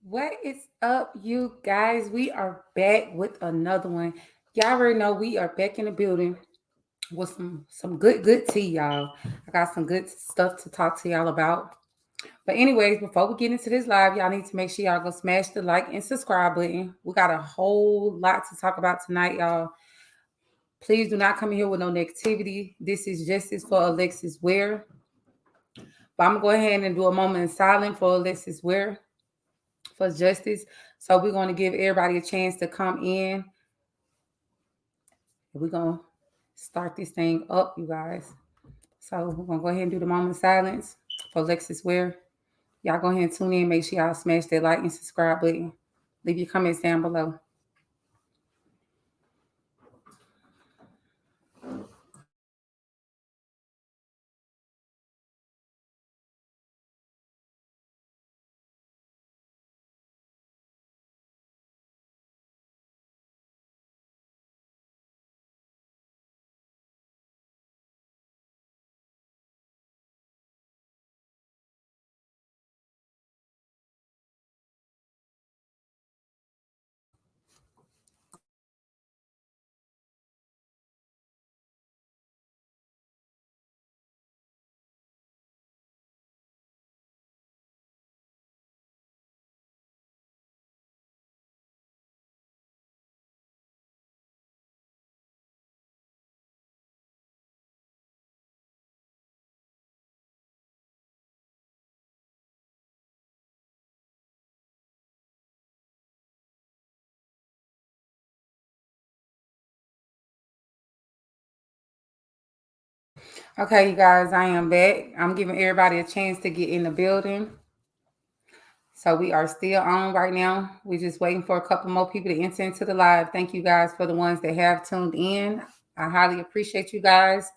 What is up, you guys? We are back with another one. Y'all already know we are back in the building with some good tea, y'all. I got some good stuff to talk to y'all about. But anyways, before we get into this live, y'all need to make sure y'all go smash the like and subscribe button. We got a whole lot to talk about tonight, y'all. Please do not come in here with no negativity. This is justice for Alexis Ware. But I'm gonna go ahead and do a moment of silence for Alexis Ware for justice. So we're going to give everybody a chance to come in. We're going to start this thing up, you guys. So we're going to go ahead and do the moment of silence for Alexis Ware. Y'all go ahead and tune in. Make sure y'all smash that like and subscribe button. Leave your comments down below. Okay, you guys, I am back. I'm giving everybody a chance to get in the building. So we are still on right now. We're just waiting for a couple more people to enter into the live. Thank you guys for the ones that have tuned in. I highly appreciate you guys.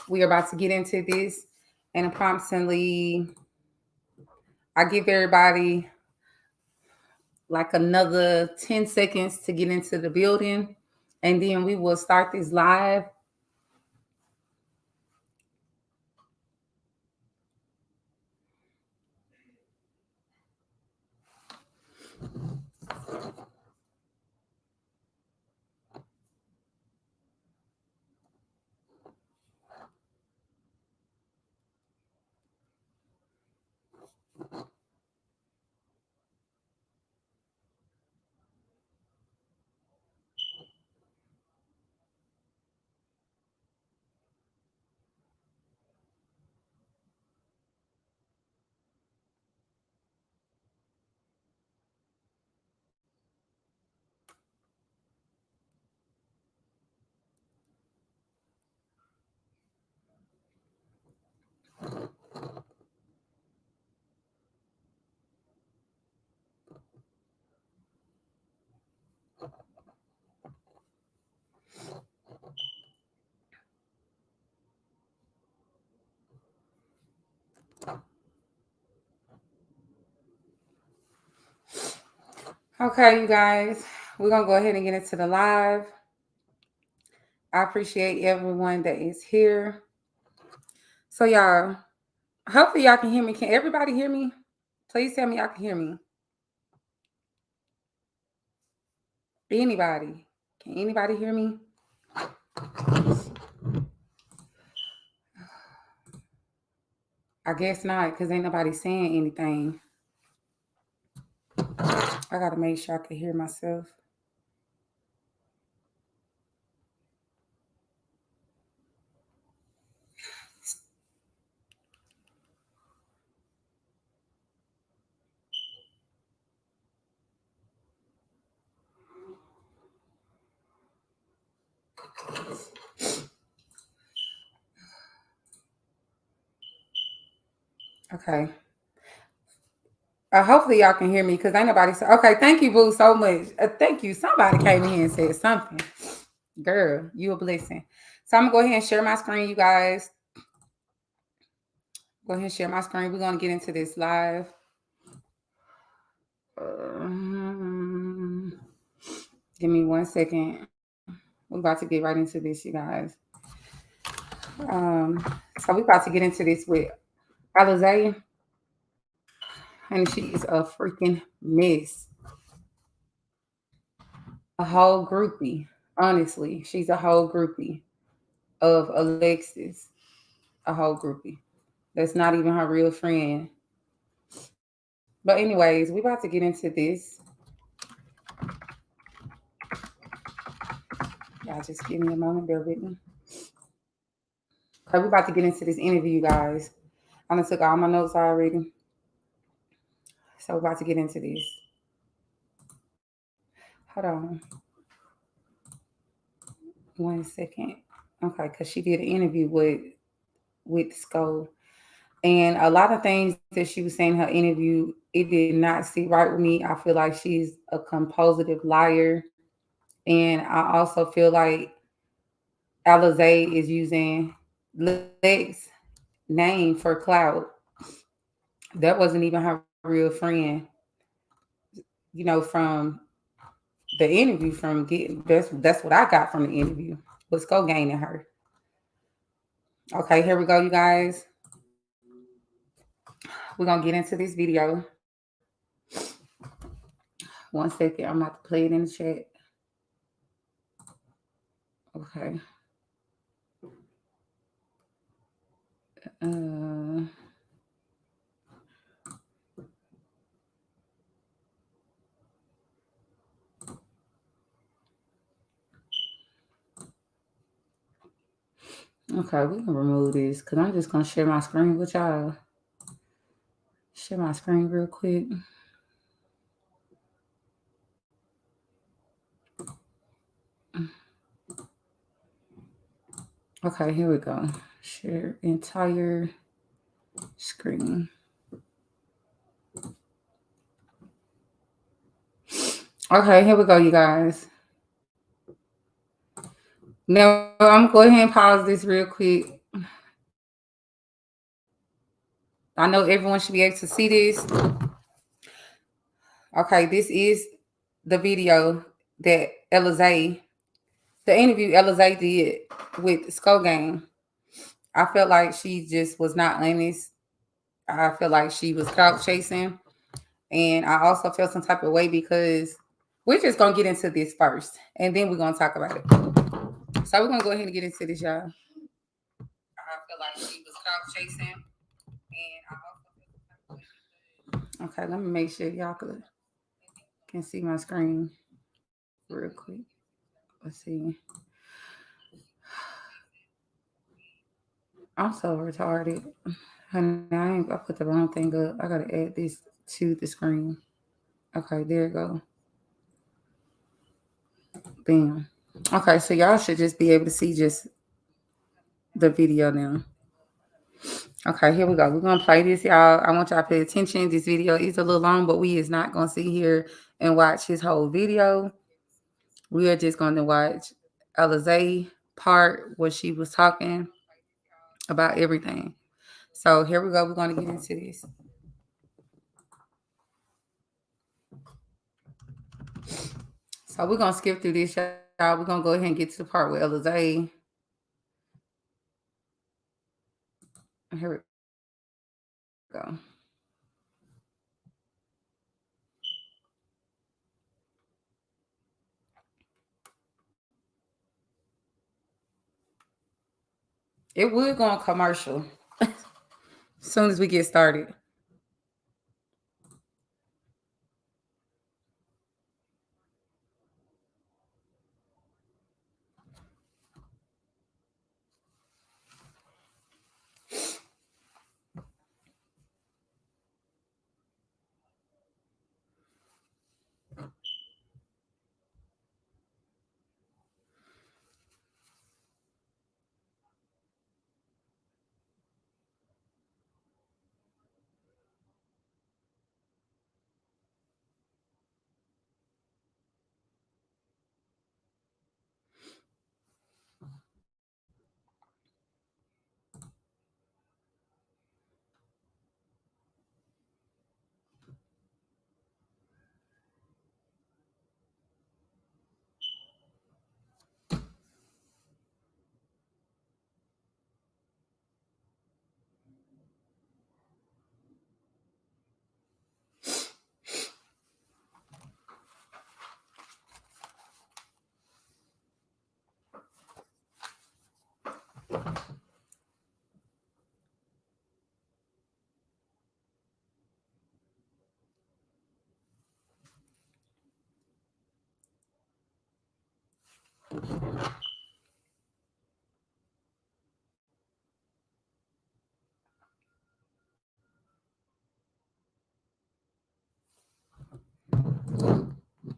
We are about to get into this, and approximately, I give everybody like another 10 seconds to get into the building, and then we will start this live. Okay, you guys, we're going to go ahead and get into the live. I appreciate everyone that is here. So, y'all, hopefully, y'all can hear me. Can everybody hear me? Please tell me y'all can hear me. Anybody? Can anybody hear me? I guess not, because ain't nobody saying anything. I got to make sure I can hear myself. Okay. Hopefully y'all can hear me because ain't nobody say, okay, thank you, Boo, so much. Thank you. Somebody came in and said something. Girl, you a blessing. So I'm going to go ahead and share my screen, you guys. Go ahead and share my screen. We're going to get into this live. Give me 1 second. We're about to get right into this, you guys. So we're about to get into this with Alize. and she is a freaking mess. A whole groupie. Honestly, she's a whole groupie of Alexis. A whole groupie. That's not even her real friend. But anyways, we about to get into this. Y'all just give me a moment, bear with me. Okay, we about to get into this interview, guys. I done took all my notes already. So we're about to get into this. Hold on 1 second. Okay, because she did an interview with Skull. And a lot of things that she was saying in her interview, it did not sit right with me. I feel like she's a compositive liar. And I also feel like Alize is using Lex name for clout. That wasn't even her real friend, from the interview from getting that's what I got from the interview. Was go gaining her. Okay, here we go, you guys. We're gonna get into this video. 1 second, I'm about to play it in the chat. Okay. Uh, okay, we can remove this because I'm just gonna share my screen with y'all. Share my screen real quick. Okay, here we go. Share entire screen. Okay, here we go, you guys. Now I'm gonna go ahead and pause this real quick. I know everyone should be able to see this. Okay, this is the video that Alize, the interview Alize did with Skull Gang. I felt like she just was not honest. I feel like she was clout chasing. And I also felt some type of way because we're just gonna get into this first and then we're gonna talk about it. So we're gonna go ahead and get into this, y'all. I feel like she was clout chasing. And I also okay, let me make sure y'all can see my screen real quick. Let's see. I'm so retarded. Honey, I put the wrong thing up. I gotta add this to the screen. Okay, there it go. Bam. Okay, so y'all should just be able to see just the video now. Okay, here we go. We're gonna play this, y'all. I want y'all to pay attention. This video is a little long, but we is not gonna sit here and watch his whole video. We are just gonna watch Alize part where she was talking about everything. So here we go. We're gonna get into this. So we're gonna skip through this, y'all. We're gonna go ahead and get to the part with Alize. Here we go. It would go on commercial as soon as we get started.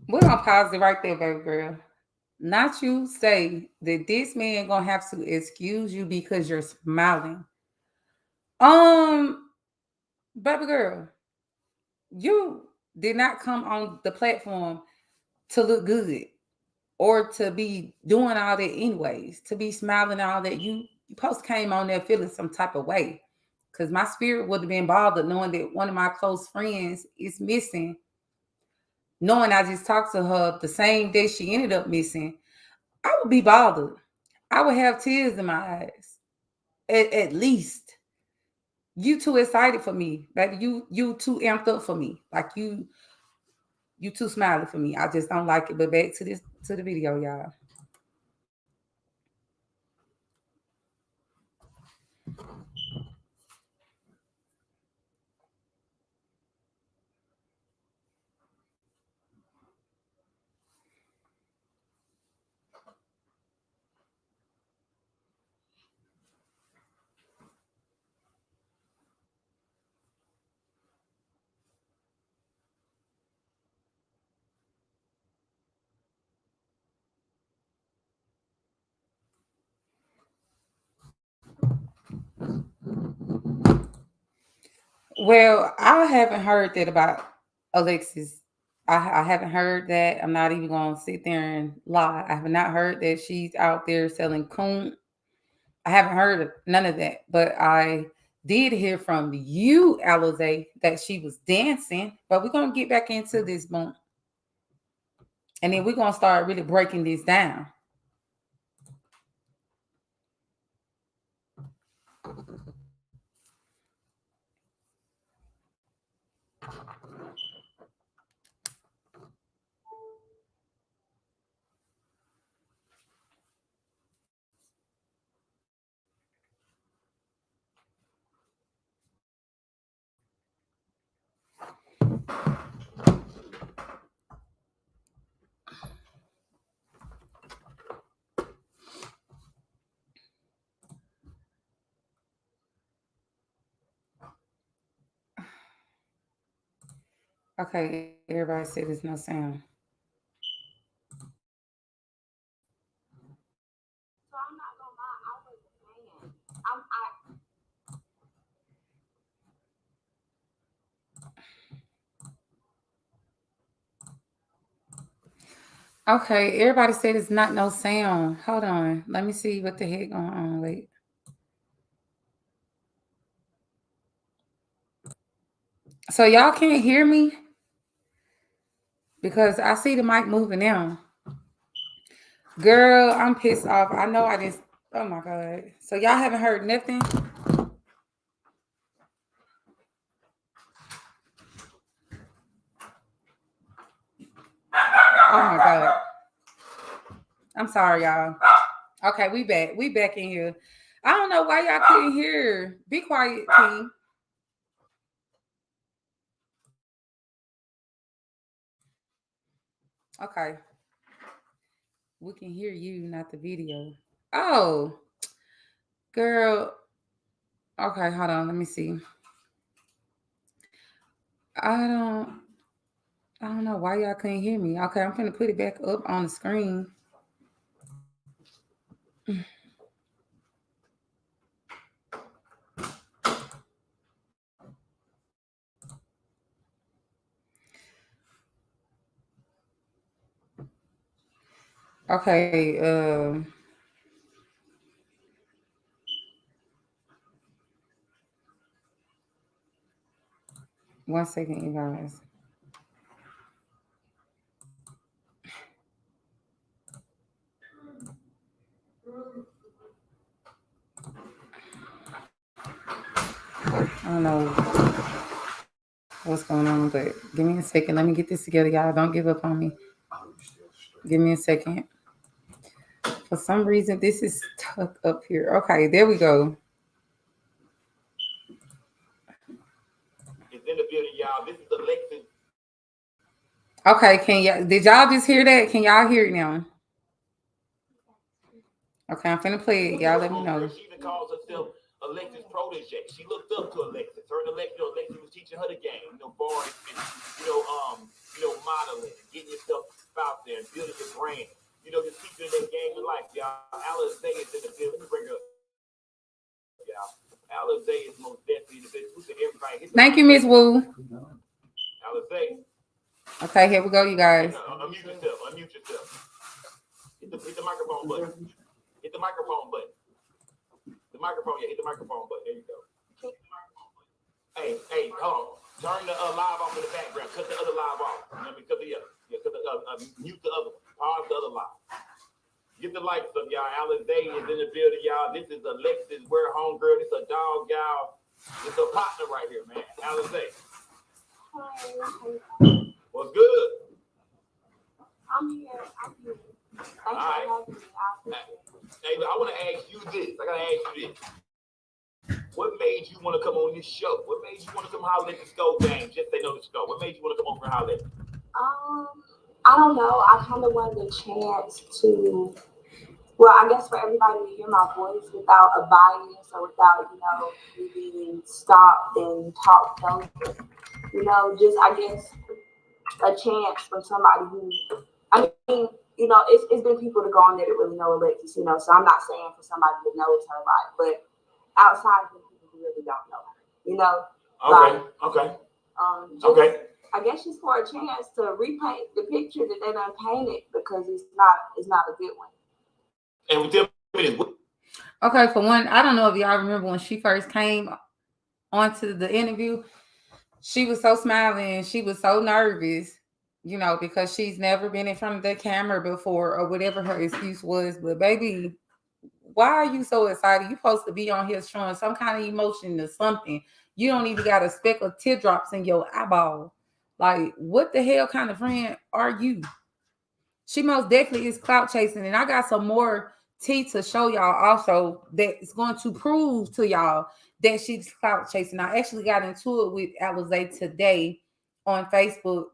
We're gonna pause it right there, baby girl. Not you say that this man gonna have to excuse you because you're smiling. Um, baby girl, you did not come on the platform to look good or to be doing all that anyways, to be smiling and all that. You post came on there feeling some type of way. Cause my spirit would have been bothered knowing that one of my close friends is missing, knowing I just talked to her the same day she ended up missing. I would be bothered. I would have tears in my eyes. At least. You too excited for me. Baby, you too amped up for me. Like you too smiling for me. I just don't like it. But back to the video, y'all. Well, I haven't heard that about Alexis. I haven't heard that. I'm not even gonna sit there and lie. I have not heard that she's out there selling coon. I haven't heard of none of that. But I did hear from you, Alize, that she was dancing. But we're gonna get back into this boom. And then we're gonna start really breaking this down. Okay, everybody said there's no sound. Okay, everybody said it's not no sound. Hold on. Let me see what the heck going on. Wait. So y'all can't hear me? Because I see the mic moving now. Girl, I'm pissed off. I know I just oh my god. So y'all haven't heard nothing? Oh my god. I'm sorry, y'all. Okay, we back. We back in here. I don't know why y'all couldn't hear. Be quiet, King. Okay. We can hear you, not the video. Oh, girl. Okay, hold on. Let me see. I don't I don't know why y'all couldn't hear me. Okay, I'm gonna put it back up on the screen. Okay, 1 second, you guys. I don't know what's going on, but give me a second. Let me get this together, y'all. Don't give up on me. Give me a second. For some reason, this is stuck up here. Okay, there we go. It's in the building, y'all. This is Alexis. Okay, did y'all just hear that? Can y'all hear it now? Okay, I'm finna play it. Y'all let me know. She even calls herself Alexis protege. She looked up to Alexis. Her and Alexis, Alexis was teaching her the game, far as modeling and getting yourself out there and building your brand. Just keeping that game in life, y'all. Alize is in the field. Let me bring her up, y'all. Alize is most definitely the best. Everybody hit the Thank you, Miss Wu. Alize. Okay, here we go, you guys. Unmute yourself. Unmute yourself. Hit the microphone button. Hit the microphone button. The microphone, yeah, hit the microphone button. There you go. Hey, hold on. Turn the live off in the background. Cut the other live off. Cut mute the other one. Pause the other live. Get the lights up, y'all. Alize is in the building, y'all. This is Alexis, Ware homegirl. This is a dog, y'all. It's a partner right here, man. Alize. What's good? I'm here. Thanks for having me. Hey, I want to ask you this. I got to ask you this. What made you want to come on this show? What made you want to come holler at the Skull game? Just they know the Skull. What made you want to come over and holler at me? I don't know. I kind of wanted a chance to, I guess for everybody to hear my voice without a bias or without, me being stopped and talked over. Just, I guess, a chance from somebody who, it's been people to go on there that really know Alexis, so I'm not saying for somebody that knows her right, but outside of people who really don't know her, Okay. Okay. I guess just for a chance to repaint the picture that they done painted because it's not a good one. And tell me, okay, for one, I don't know if y'all remember when she first came onto the interview. She was so smiling. She was so nervous, because she's never been in front of the camera before or whatever her excuse was. But baby, why are you so excited? You're supposed to be on here showing some kind of emotion or something. You don't even got a speck of teardrops in your eyeball. Like, what the hell kind of friend are you? She most definitely is clout chasing. And I got some more tea to show y'all also that is going to prove to y'all that she's clout chasing. I actually got into it with Alize today on Facebook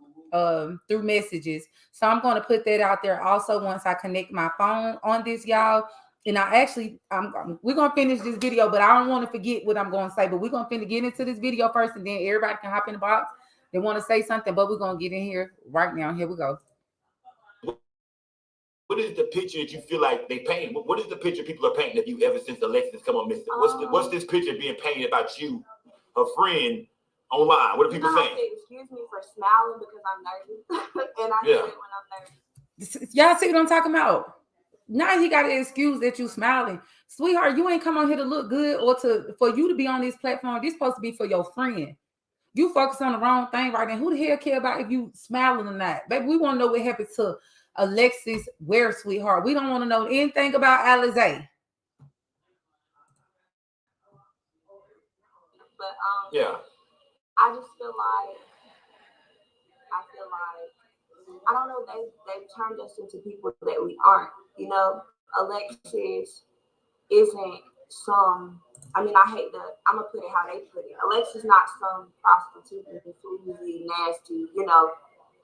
through messages. So I'm going to put that out there also once I connect my phone on this, y'all. And we're going to finish this video, but I don't want to forget what I'm going to say. But we're going to get into this video first, and then everybody can hop in the box. They want to say something, but we're going to get in here right now. Here we go. What is the picture that you feel like they paint? What is the picture people are painting of you ever since Alexis come on missing? What's this picture being painted about you, a friend, online? What are people saying? Excuse me for smiling because I'm nervous, and I do it when I'm nervous. Y'all see what I'm talking about? Now he got an excuse that you smiling. Sweetheart, you ain't come on here to look good or for you to be on this platform. This supposed to be for your friend. You focus on the wrong thing right now. Who the hell care about if you smiling or not? Baby, we want to know what happened to Alexis Ware, sweetheart. We don't want to know anything about Alize. But yeah. I just feel like I don't know, they've turned us into people that we aren't. Alexis isn't some, I'm gonna put it how they put it. Alexis not some prostitute, floozy, nasty,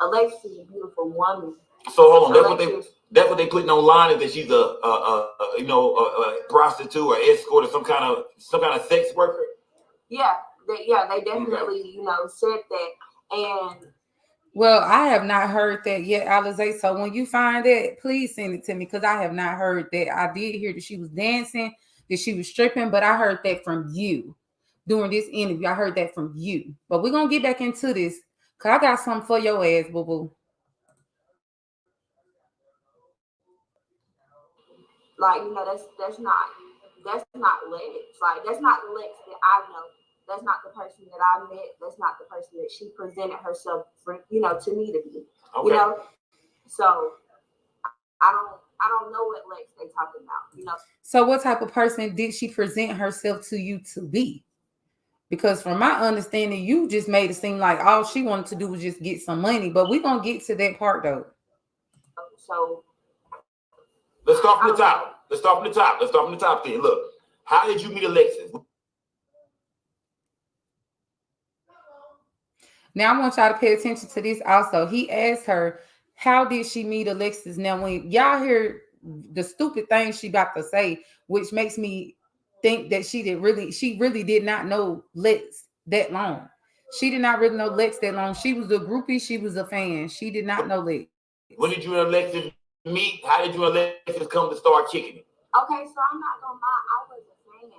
Alexis is a beautiful woman. So hold on, that's what they putting online, is that she's a prostitute or escort or some kind of sex worker. Yeah, they definitely said that. And well, I have not heard that yet, Alize. So when you find that, please send it to me because I have not heard that. I did hear that she was dancing, that she was stripping, but I heard that from you during this interview. I heard that from you. But we're gonna get back into this because I got something for your ass, boo boo. Like, that's not Lex. Like, that's not Lex that I know. That's not the person that I met. That's not the person that she presented herself for, to me to be. Okay. So I don't know what Lex they talking about, So what type of person did she present herself to you to be? Because from my understanding, you just made it seem like all she wanted to do was just get some money. But we're gonna get to that part though. So let's start from the top. Let's start from the top then. Look, how did you meet Alexis? Now I want y'all to pay attention to this also. He asked her, how did she meet Alexis? Now when y'all hear the stupid thing she about to say, which makes me think that she really did not know Lex that long. She did not really know Lex that long. She was a groupie, she was a fan. She did not know Lex. When did you and Alexis meet? How did you and Alexis come to start kicking it? Okay, so I'm not gonna lie, I was a fan.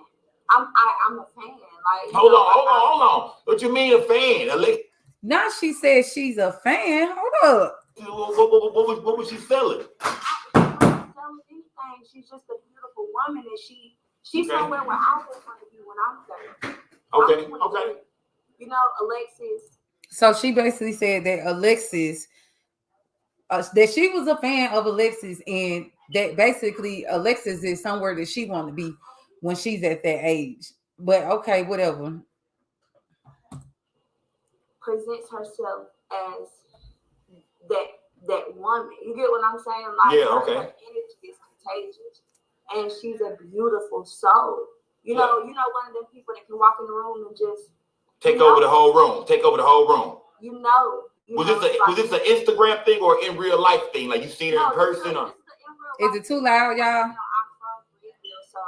I'm a fan. Like hold on. What you mean a fan? Alexis, Now she says she's a fan. Hold up. what was she selling? selling anything. She's just a beautiful woman, and she's somewhere where I just want to be when I'm 30. Okay. You know, Alexis. So she basically said that Alexis, that she was a fan of Alexis, and that basically Alexis is somewhere that she want to be when she's at that age. But okay, whatever. Presents herself as that woman. You get what I'm saying? Like her energy is contagious, and she's a beautiful soul. You know, one of them people that can walk in the room and just take over the whole room. You know. Was this an Instagram thing or in real life thing? Like you see her in person? Or? Is it too loud, y'all? So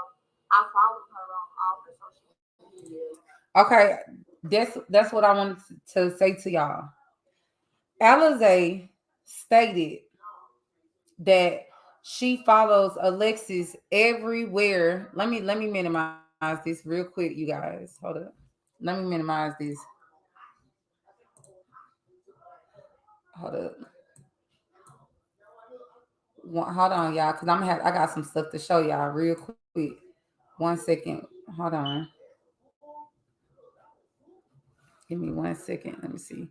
I follow her on all her social media. Okay, that's what I wanted to say to y'all. Alize stated that she follows Alexis everywhere. Let me minimize this real quick, you guys. Hold up. Let me minimize this. Hold up. Hold on, y'all, because I got some stuff to show y'all real quick. 1 second. Hold on. Give me 1 second. Let me see.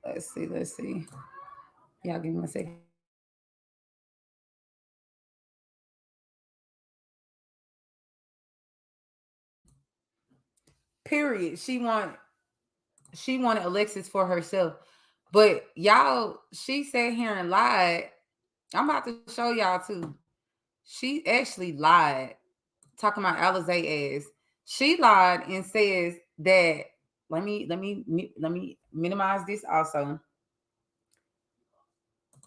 Let's see. Y'all give me 1 second. Period. She wanted Alexis for herself. But y'all, she sat here and lied. I'm about to show y'all too. She actually lied. Talking about Alize ass. She lied and says that let me minimize this also.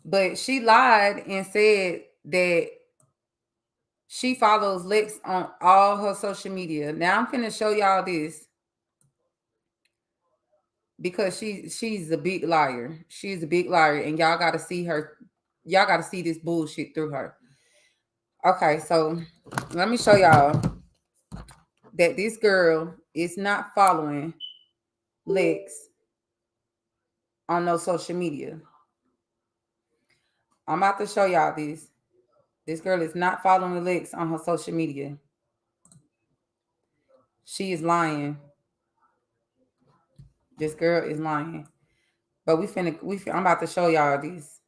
But she lied and said that she follows Lex on all her social media. Now I'm finna show y'all this because she's a big liar. She's a big liar, and y'all got to see her. Y'all got to see this bullshit through her. Okay, so let me show y'all that this girl is not following Lex on no social media. I'm about to show y'all this. This girl is not following Lex on her social media. She is lying. This girl is lying. But I'm about to show y'all this.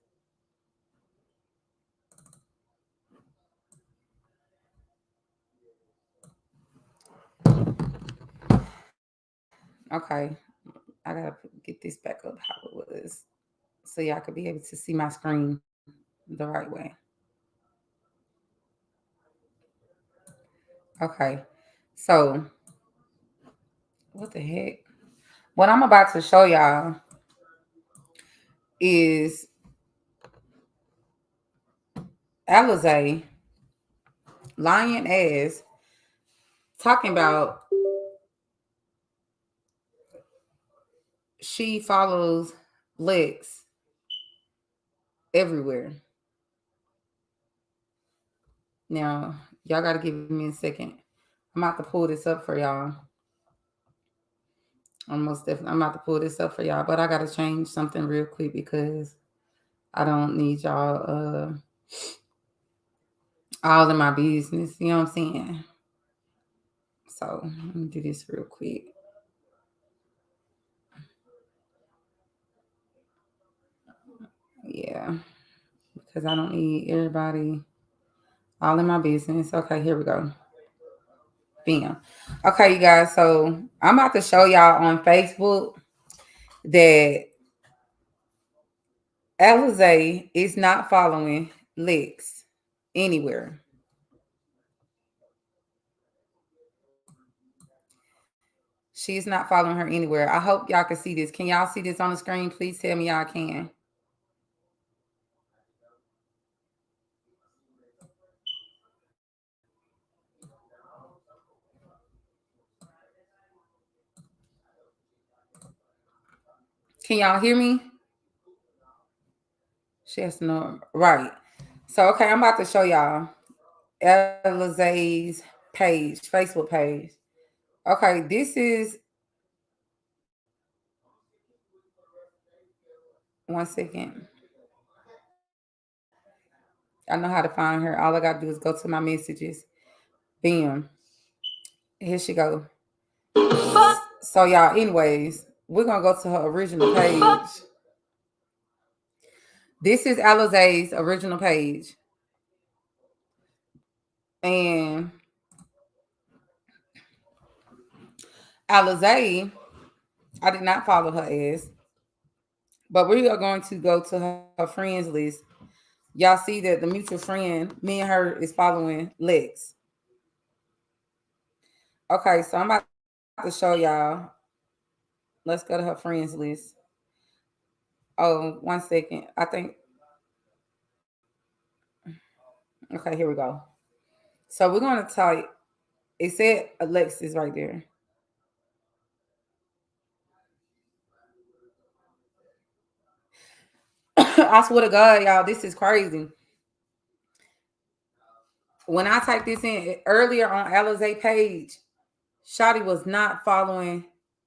Okay. I gotta get this back up how it was so y'all could be able to see my screen the right way. Okay. So what the heck? What I'm about to show y'all is Alize lying ass talking about she follows Lex everywhere. Now, y'all gotta give me a second. I'm about to pull this up for y'all. I'm about to pull this up for y'all, but I gotta change something real quick because I don't need y'all all in my business. You know what I'm saying? So let me do this real quick. Yeah, because I don't need everybody all in my business. Okay, here we go. Bam. Okay, you guys. So I'm about to show y'all on Facebook that Alize is not following Lex anywhere. She's not following her anywhere. I hope y'all can see this. Can y'all see this on the screen? Please tell me y'all can. Can y'all hear me? She has to know. Right. So, okay, I'm about to show y'all Alize's page, Facebook page. Okay, this is one second. I know how to find her. All I gotta do is go to my messages. Bam. Here she go. So y'all, anyways, we're gonna go to her original page. This is Alize's original page. And Alize, I did not follow her ass, but we are going to go to her friends list. Y'all see that the mutual friend, me and her, is following Lex. Okay, so I'm about to show y'all. Let's go to her friends list. Oh, 1 second. I think, okay, here we go. So we're going to type, it said Alexis right there. I swear to God, y'all, this is crazy. When I typed this in earlier on Alize page, Shotty was not following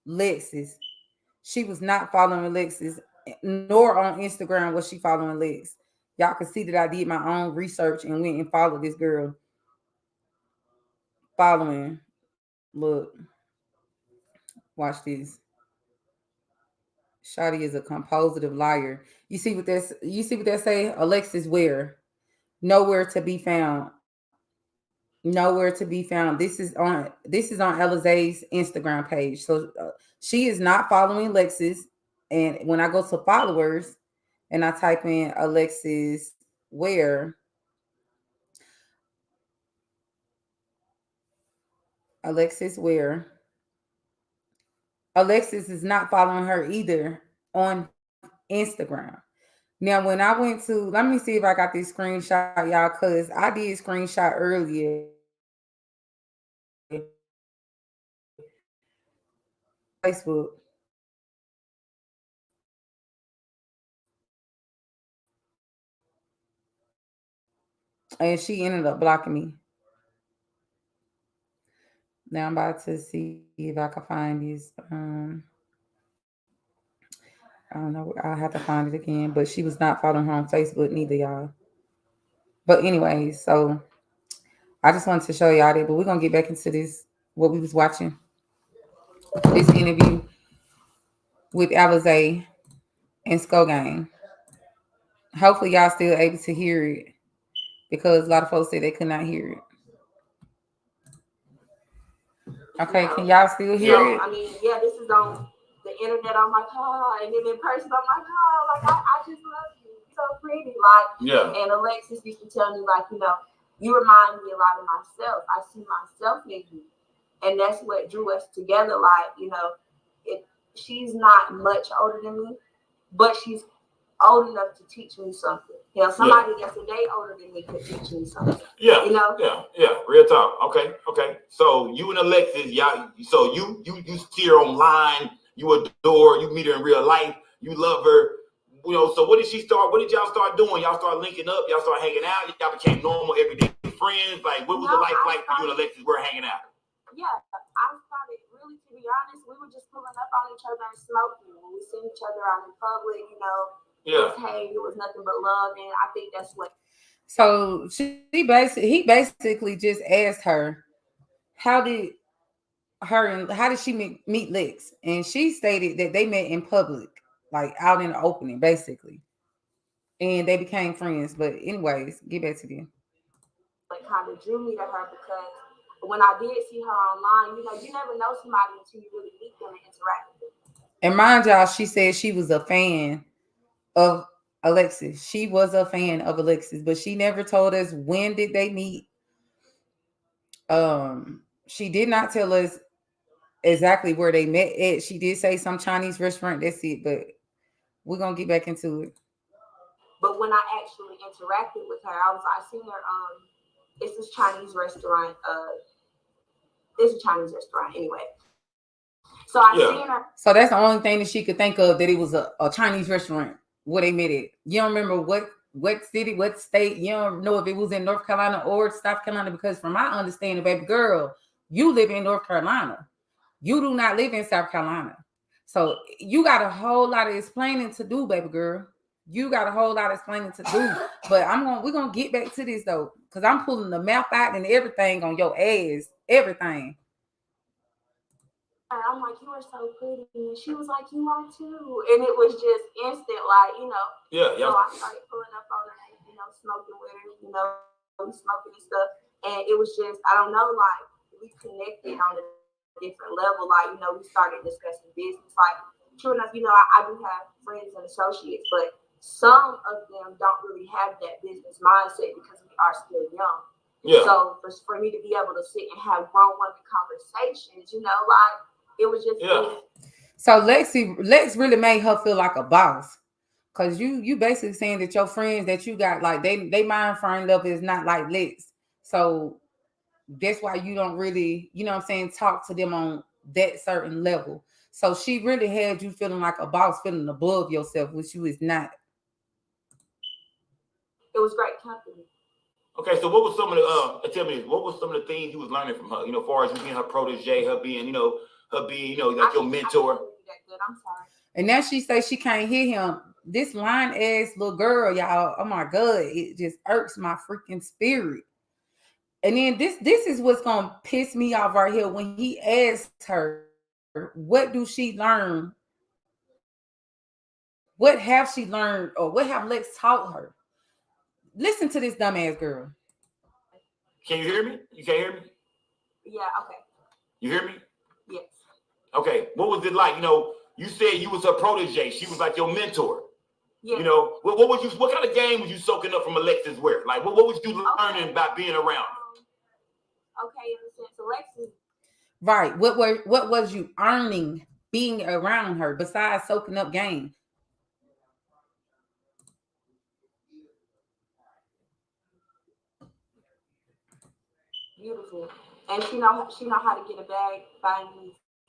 Lexus. She was not following Alexis, nor on Instagram was she following Lex. Y'all can see that I did my own research and went and followed this girl. Following. Look, watch this. Shotty is a compositive liar. You see what that say? Alexis Ware. Nowhere to be found. Nowhere to be found. This is on Alize's Instagram page. So she is not following Lexus. And when I go to followers and I type in Alexis Ware, Alexis Ware. Alexis is not following her either on Instagram. Now, when I went to, let me see if I got this screenshot, y'all, because I did screenshot earlier Facebook, and she ended up blocking me. Now I'm about to see if I can find these. I don't know. I'll have to find it again, but she was not following her on Facebook neither, y'all. But anyways, so I just wanted to show y'all that. But we're gonna get back into this. What we was watching, this interview with Alize and Skull Gang. Hopefully, y'all still able to hear it because a lot of folks said they could not hear it. Okay, can y'all still hear So, it? I mean, yeah, this is on the internet. I'm like, oh, and then in person, I'm like, oh, like I just love you. You're so pretty. Like, Yeah. and Alexis used to tell me, like, you remind me a lot of myself. I see myself in you. And that's what drew us together. Like, she's not much older than me, but she's old enough to teach me something. Somebody that's a day older than me could teach me something. Yeah. Real talk. Okay. So you and Alexis, y'all. So you see her online. You adore. You meet her in real life. You love her. So what did she start? What did y'all start doing? Y'all start linking up. Y'all start hanging out. Y'all became normal everyday friends. Like, what was the life like for you and Alexis? We're hanging out. Yeah, I started really, to be honest, we were just pulling up on each other and smoking. When we seen each other out in public, it was nothing but love, and I think that's what. So he basically just asked her, how did how did she meet Lex? And she stated that they met in public, like out in the opening, basically, and they became friends. But anyways, get back to them. Like, kind of drew me to her because when I did see her online, you never know somebody until you really meet them and interact with them. And mind y'all, she said she was a fan of Alexis. She was a fan of Alexis, but she never told us when did they meet. She did not tell us exactly where they met at. She did say some Chinese restaurant. That's it. But we're gonna get back into it. But when I actually interacted with her, I seen her. It's this Chinese restaurant. It's a Chinese restaurant anyway. So So I seen her. So that's the only thing that she could think of, that it was a Chinese restaurant where they met it. You don't remember what city, what state. You don't know if it was in North Carolina or South Carolina, because from my understanding, baby girl, you live in North Carolina. You do not live in South Carolina. So you got a whole lot of explaining to do, baby girl. You got a whole lot of explaining to do. But we're gonna get back to this though, because I'm pulling the map out and everything on your ass. Everything. And I'm like, you are so pretty. And she was like, you are too. And it was just instant, like, you know. Yeah. So I started pulling up on her, you know, smoking with her, you know, smoking and stuff. And it was just, I don't know, like, we connected on a different level. Like, you know, we started discussing business. Like, true enough, you know, I do have friends and associates, but some of them don't really have that business mindset because we are still young. Yeah. So for me to be able to sit and have grown-woman conversations, you know, like, it was just. Yeah. So Lex really made her feel like a boss. Cause you basically saying that your friends that you got, like they mind frame level is not like Lex. So that's why you don't really, you know what I'm saying, talk to them on that certain level. So she really had you feeling like a boss, feeling above yourself, which you is not. It was great company. Okay, so what was some of the tell me, what was some of the things you was learning from her? You know, as far as you being her protege, her being, like your mentor. I'm sorry. And now she says she can't hear him. This lying ass little girl, y'all. Oh my God, it just irks my freaking spirit. And then this is what's gonna piss me off right here when he asks her, what do she learn? What have she learned, or what have Lex taught her? Listen to this dumbass girl. Can you hear me? You can't hear me? Yeah, okay. You hear me? Yes. Okay. What was it like? You know, you said you was her protege. She was like your mentor. Yeah. You know, what kind of game was you soaking up from Alexis Ware? Like, what was you learning by being around? Okay, in the sense, Alexis. Right. What was you earning being around her besides soaking up game? Beautiful. And she know how to get a bag, find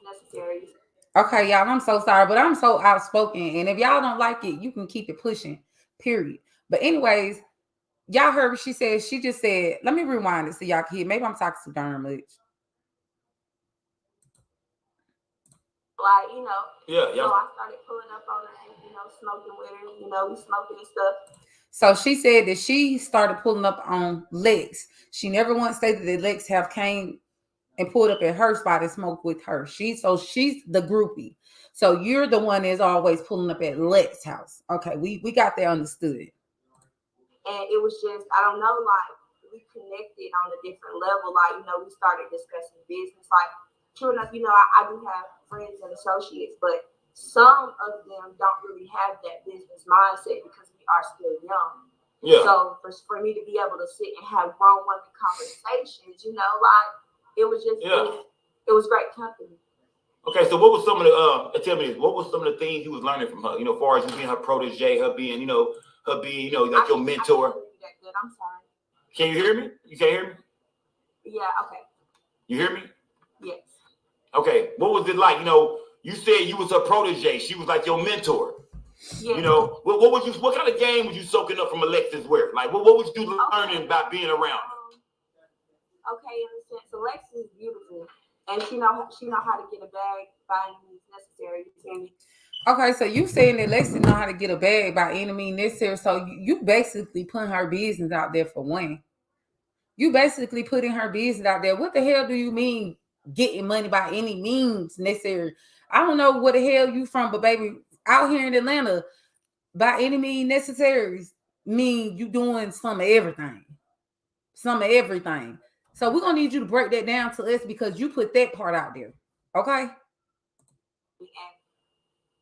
necessaries. Okay, y'all, I'm so sorry, but I'm so outspoken. And if y'all don't like it, you can keep it pushing, period. But anyways, y'all heard what she said. She just said, let me rewind it so y'all can hear. Maybe I'm talking too darn much. Like, you know. Yeah. So I started pulling up on her, you know, smoking with her, you know, we smoking and stuff. So she said that she started pulling up on Lex. She never once stated that Lex have came and pulled up at her spot and smoked with her. She's the groupie. So you're the one that's always pulling up at Lex's house. Okay, we got that understood. And it was just, I don't know, like, we connected on a different level. Like, you know, we started discussing business. Like, true enough, you know, I do have friends and associates, but some of them don't really have that business mindset because we are still young. Yeah. So for me to be able to sit and have grown women conversations, you know, like, it was just, it was great company. Okay, so what was some of the tell me this, what was some of the things you was learning from her? You know, as far as you being her protege, her being, like your mentor. I'm sorry. Can you hear me? You can't hear me? Yeah, okay. You hear me? Yes. Okay, what was it like? You know, you said you was her protege. She was like your mentor. Yeah. You know, what kind of game was you soaking up from Alexis Ware? Like, what was you learning by being around? Okay, in a sense, Alexis is beautiful, and she know how to get a bag, find means necessary. Okay, so you saying that Lexi know how to get a bag by any means necessary. So you basically putting her business out there for one. You basically putting her business out there. What the hell do you mean getting money by any means necessary? I don't know where the hell you from, but baby, out here in Atlanta, by any means necessary mean you doing some of everything. Some of everything. So we're gonna need you to break that down to us because you put that part out there. Okay?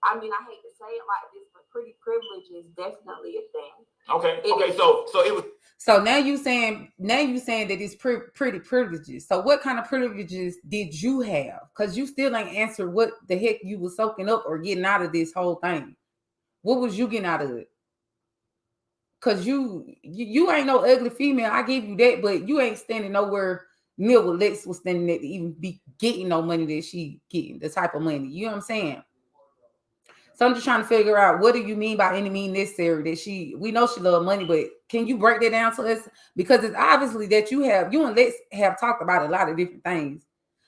I mean, I hate to say it like this, but pretty privilege is definitely a thing. Okay. So it was. So now you saying that it's pretty privileges. So what kind of privileges did you have? Because you still ain't answered what the heck you was soaking up or getting out of this whole thing. What was you getting out of it? Because you ain't no ugly female. I give you that, but you ain't standing nowhere Mill with Lex was standing there to even be getting no money that she getting, the type of money. You know what I'm saying? So I'm just trying to figure out, what do you mean by any mean necessary that we know she love money, but can you break that down to us? Because it's obviously that you and Lex have talked about a lot of different things.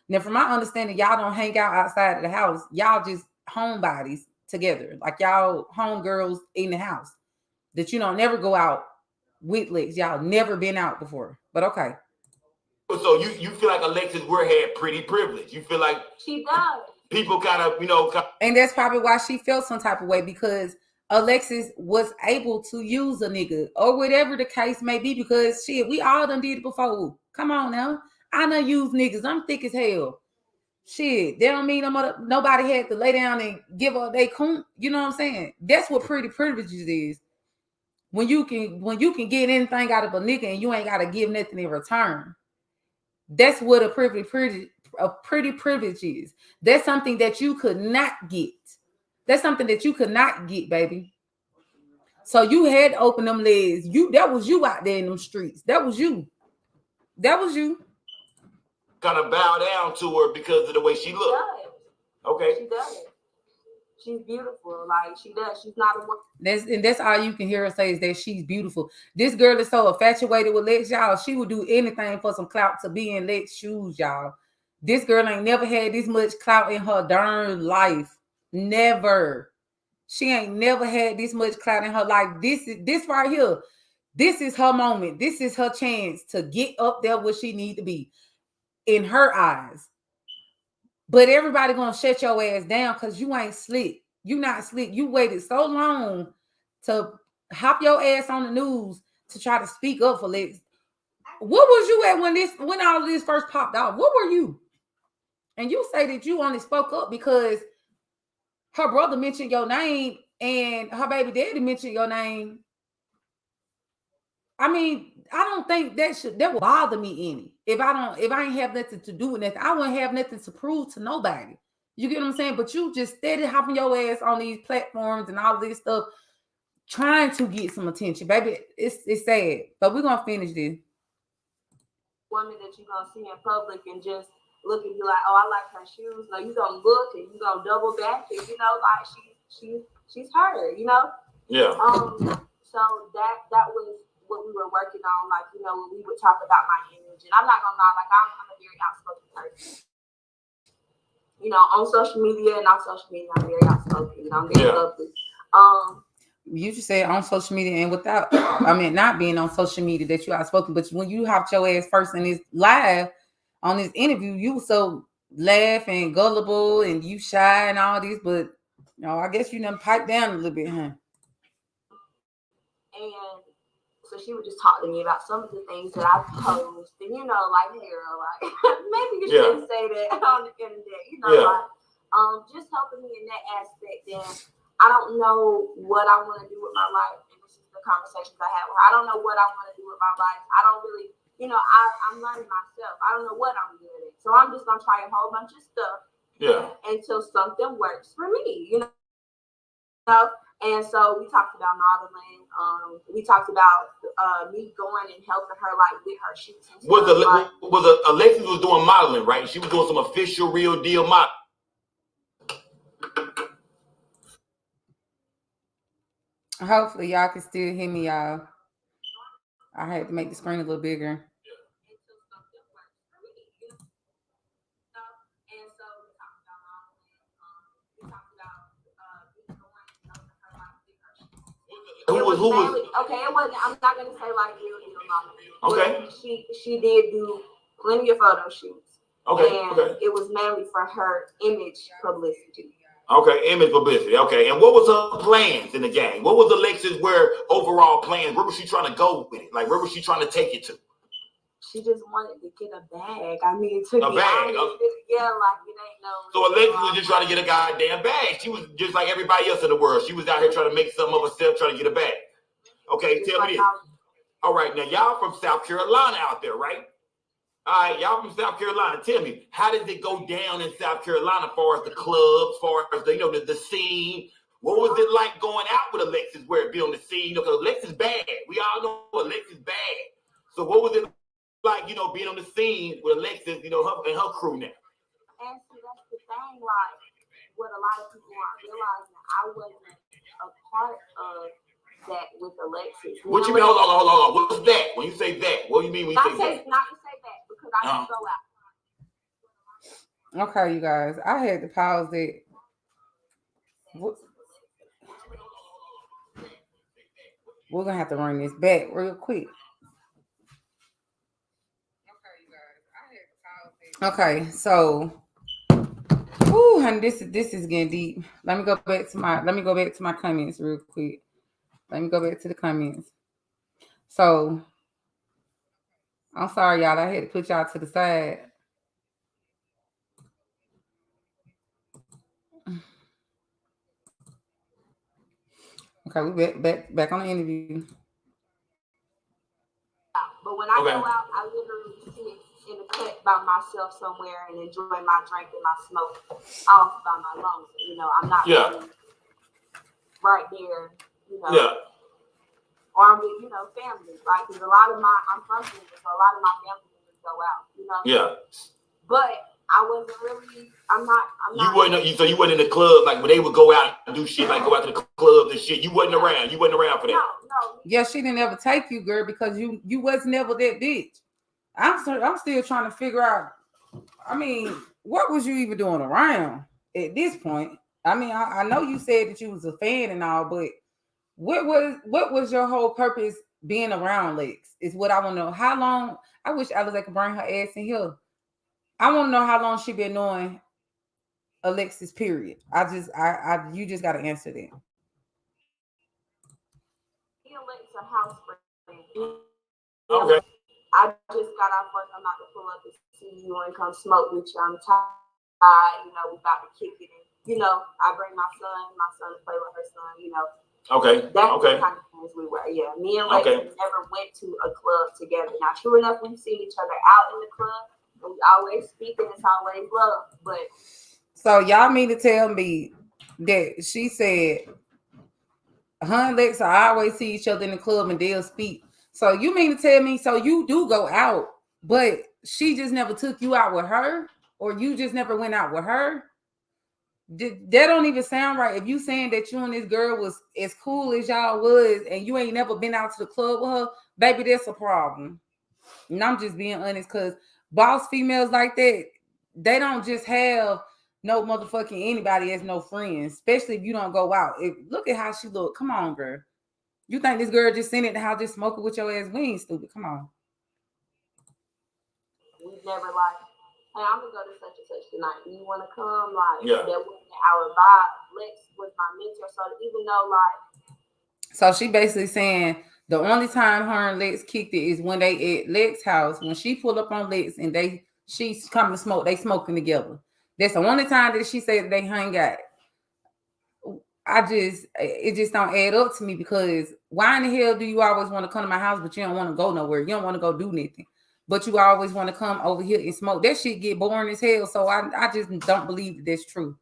Now, from my understanding, y'all don't hang out outside of the house. Y'all just homebodies together. Like y'all homegirls in the house. That you don't never go out with Lex. Y'all never been out before. But okay. So you feel like Alexis Ware had pretty privilege. You feel like she does. People kind of, and that's probably why she felt some type of way, because Alexis was able to use a nigga or whatever the case may be, because shit, we all done did it before. Come on now. I done use niggas. I'm thick as hell. Shit, they don't mean nobody had to lay down and give up they coon. You know what I'm saying? That's what pretty privileges is. When you can get anything out of a nigga and you ain't gotta give nothing in return. That's what a pretty privilege is. That's something that you could not get. That's something that you could not get, baby. So you had to open them legs. That was you out there in them streets. That was you. That was you. Kind of bow down to her because of the way she looked. Okay. She does. She's beautiful. Like, she does. She's not a woman. That's all you can hear her say, is that she's beautiful. This girl is so infatuated with Lex, y'all. She would do anything for some clout to be in Lex's shoes, y'all. This girl ain't never had this much clout in her darn life. Never. She ain't never had this much clout in her life. This right here. This is her moment. This is her chance to get up there where she need to be in her eyes. But everybody gonna shut your ass down because you ain't slick. You not slick. You waited so long to hop your ass on the news to try to speak up for Lex. What was you at when all of this first popped off? What were you? And you say that you only spoke up because her brother mentioned your name and her baby daddy mentioned your name. I mean, I don't think that would bother me any. If I ain't have nothing to do with nothing, I wouldn't have nothing to prove to nobody. You get what I'm saying? But you just steady hopping your ass on these platforms and all this stuff, trying to get some attention, baby. It's sad. But we're gonna finish this. Woman that you're gonna see in public and just look and be like, oh, I like her shoes. No, you gonna look and you gonna double back and like she's her, Yeah. So that was what we were working on, like, when we would talk about my image. And I'm not gonna lie, like, I'm a very outspoken person. On social media and off social media, I'm very outspoken. I'm very public. You just said on social media and without, not being on social media that you outspoken, but when you hopped your ass first in this live on this interview, you were so laugh and gullible and you shy and all this, but I guess you done piped down a little bit, huh? And so she would just talk to me about some of the things that I posed, and like, Harold, like, maybe you shouldn't say that on the internet, like, just helping me in that aspect. And I don't know what I want to do with my life, and this is the conversations I have with her. I don't know what I want to do with my life. I don't really, I'm learning myself. I don't know what I'm good at, so I'm just gonna try a whole bunch of stuff, until something works for me, And so we talked about modeling. We talked about me going and helping her, like, with her shoots and stuff. Alexis was doing modeling, right? She was doing some official, real deal model. Hopefully y'all can still hear me, y'all. I had to make the screen a little bigger. Who was? Okay, it wasn't. I'm not gonna say like real deal modeling. Okay. She did do plenty of photo shoots. Okay. And it was mainly for her image publicity. Okay, image publicity. Okay, and what was her plans in the game? What was Alexis Ware overall plans? Where was she trying to go with it? Like, where was she trying to take it to? She just wanted to get a bag. I mean, to a be bag. Honest, like, it ain't no. So Alexis was just trying to get a goddamn bag. She was just like everybody else in the world. She was out here trying to make something of herself, trying to get a bag. Okay, just tell me this. All right, now y'all from South Carolina out there, right? All right, y'all from South Carolina. Tell me, how did it go down in South Carolina as far as the club, as far as the scene? What was it like going out with Alexis Ware, be on the scene? Because Alexis bad. We all know Alexis bad. So what was it like, being on the scene with Alexis, her and her crew now. And see, that's the thing, like, what a lot of people aren't realizing, I wasn't a part of that with Alexis. What you mean? Hold on. What's that? When you say that, what do you mean when you say that? Not to say that, because I didn't go out. Okay, you guys, I had to pause it. We're gonna have to run this back real quick. Okay, so, honey, this is getting deep. Let me go back to my comments real quick. Let me go back to the comments. So, I'm sorry, y'all. I had to put y'all to the side. Okay, we back on the interview. But when I go out, I literally sit in a cut by myself somewhere and enjoy my drink and my smoke off by my lungs. I'm not really right there, or I'm with, family, right? Because I'm from Denver, so a lot of my family members go out, Yeah. But I wasn't really, I'm not. So you wasn't in the club, like when they would go out and do shit, like go out to the clubs and shit. You wasn't around. You wasn't around for that. No. Yeah, she didn't ever take you, girl, because you was never that bitch. I'm still trying to figure out. I mean, what was you even doing around at this point? I mean, I know you said that you was a fan and all, but what was your whole purpose being around Lex? Is what I want to know. How long? I wish Alize could bring her ass in here. I want to know how long she been knowing Alexis. Period. You just got to answer that. Me and Lex are house friends. Okay. I just got off work. I'm not gonna pull up and see you and come smoke with you. I'm tired. We about to kick it. And, I bring my son to play with her son. Okay. That's the kind of friends we were. Yeah, me and Lex never went to a club together. Now, true enough, we've seen each other out in the club, and we always speak, and it's always love. But so y'all mean to tell me that she said, her and Lex always see each other in the club and they'll speak. So you mean to tell me, so you do go out, but she just never took you out with her, or you just never went out with her? That don't even sound right. If you saying that you and this girl was as cool as y'all was, and you ain't never been out to the club with her, baby, that's a problem. And I'm just being honest, because boss females like that, they don't just have no motherfucking anybody as no friends, especially if you don't go out. Look at how she look. Come on, girl. You think this girl just sitting at the house just smoking with your ass? We ain't stupid. Come on. We've never like, hey, I'm gonna go to such and such tonight. You want to come? Like, yeah. That wasn't our vibe. Lex was my mentor, so even though like, so she basically saying the only time her and Lex kicked it is when they at Lex's house. When she pulled up on Lex and she's coming to smoke, they smoking together. That's the only time that she said they hung out. It just don't add up to me, because why in the hell do you always want to come to my house, but you don't want to go nowhere? You don't want to go do nothing, but you always want to come over here and smoke. That shit get boring as hell. So I just don't believe that's true.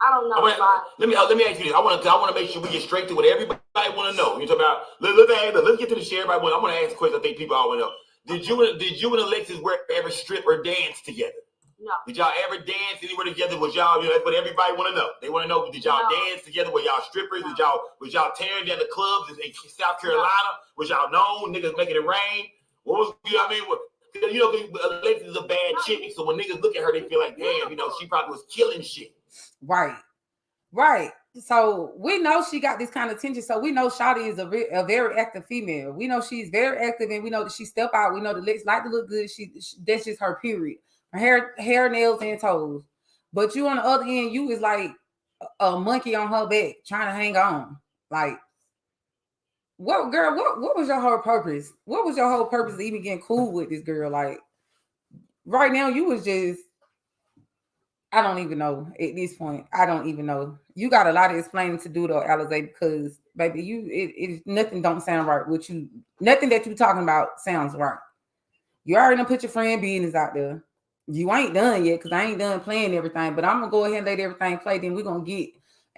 I don't know. Let me ask you this. I want to make sure we get straight to what everybody want to know. You talking about? Let's get to the shit. I want to ask questions. I think people all want to know. Did you and Alexis ever strip or dance together? No. Did y'all ever dance anywhere together? Was y'all, that's what everybody want to know. They want to know, did y'all dance together? Were y'all strippers? No. Was y'all tearing down the clubs in South Carolina? No. Was y'all known niggas making it rain? What was, Alexis is a bad chick, so when niggas look at her, they feel like, damn, she probably was killing shit. Right. So we know she got this kind of attention. So we know Shawty is a very active female. We know she's very active, and we know that she step out. We know that Lex like to look good. She that's just her period. Her hair, nails, and toes. But you on the other end, you is like a monkey on her back trying to hang on. Like, what girl? What was your whole purpose? What was your whole purpose of even getting cool with this girl? Like, right now, you was just, I don't even know at this point. I don't even know. You got a lot of explaining to do though, Alize, because baby, it nothing don't sound right. Nothing that you talking about sounds right. You already done put your friend business out there. You ain't done yet, because I ain't done playing everything, but I'm gonna go ahead and let everything play. Then we're gonna get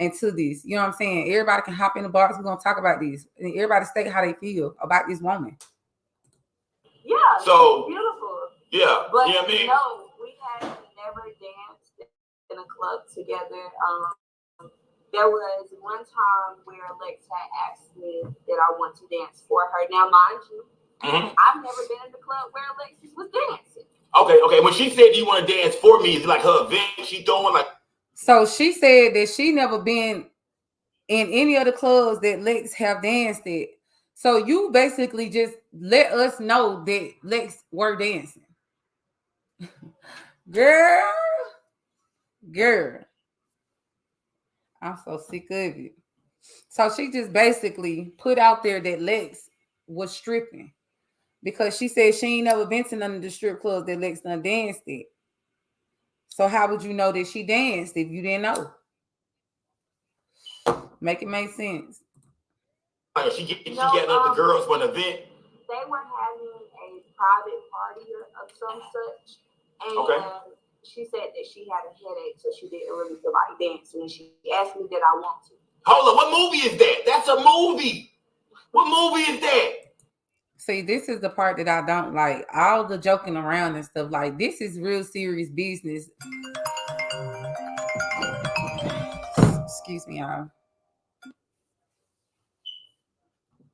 into this. You know what I'm saying? Everybody can hop in the box. We're gonna talk about this. And everybody state how they feel about this woman. Yeah, So beautiful. Yeah, But you know what I mean? no, we had never danced in a club together. There was one time where Lex had asked me that I want to dance for her. Now, mind you, I've never been in the club where Alexis was dancing. Okay. When she said you want to dance for me, is it like her event she throwing like? So she said that she never been in any of the clubs that Lex have danced at. So you basically just let us know that Lex were dancing. Girl. I'm so sick of it. So she just basically put out there that Lex was stripping because she said she ain't never been to none of the strip clubs that Lex done danced at. So how would you know that she danced if you didn't know? Make it make sense. She getting the girls for an event. They were having a private party of some such, and she said that she had a headache, so she didn't really feel like dancing. And she asked me that I want to. Hold on, what movie is that? That's a movie. What movie is that? See, this is the part that I don't like. All the joking around and stuff. Like, this is real serious business. Excuse me, y'all.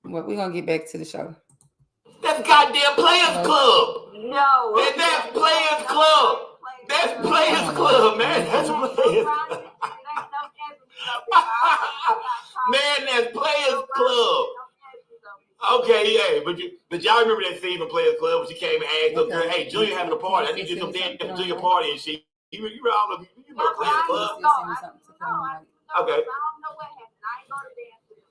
Well, we're going to get back to the show. That's goddamn Players Club. No. That's Players Club. That's Players Club, man. That's Players Club. Man, that's Players Club. Okay, yeah, but y'all remember that scene in Players Club when she came and asked us, girl, hey, Junior having a party. I need you to come dance at Junior party, and she, you remember Players Club? Okay. I don't know what happened. I ain't going to dance with him.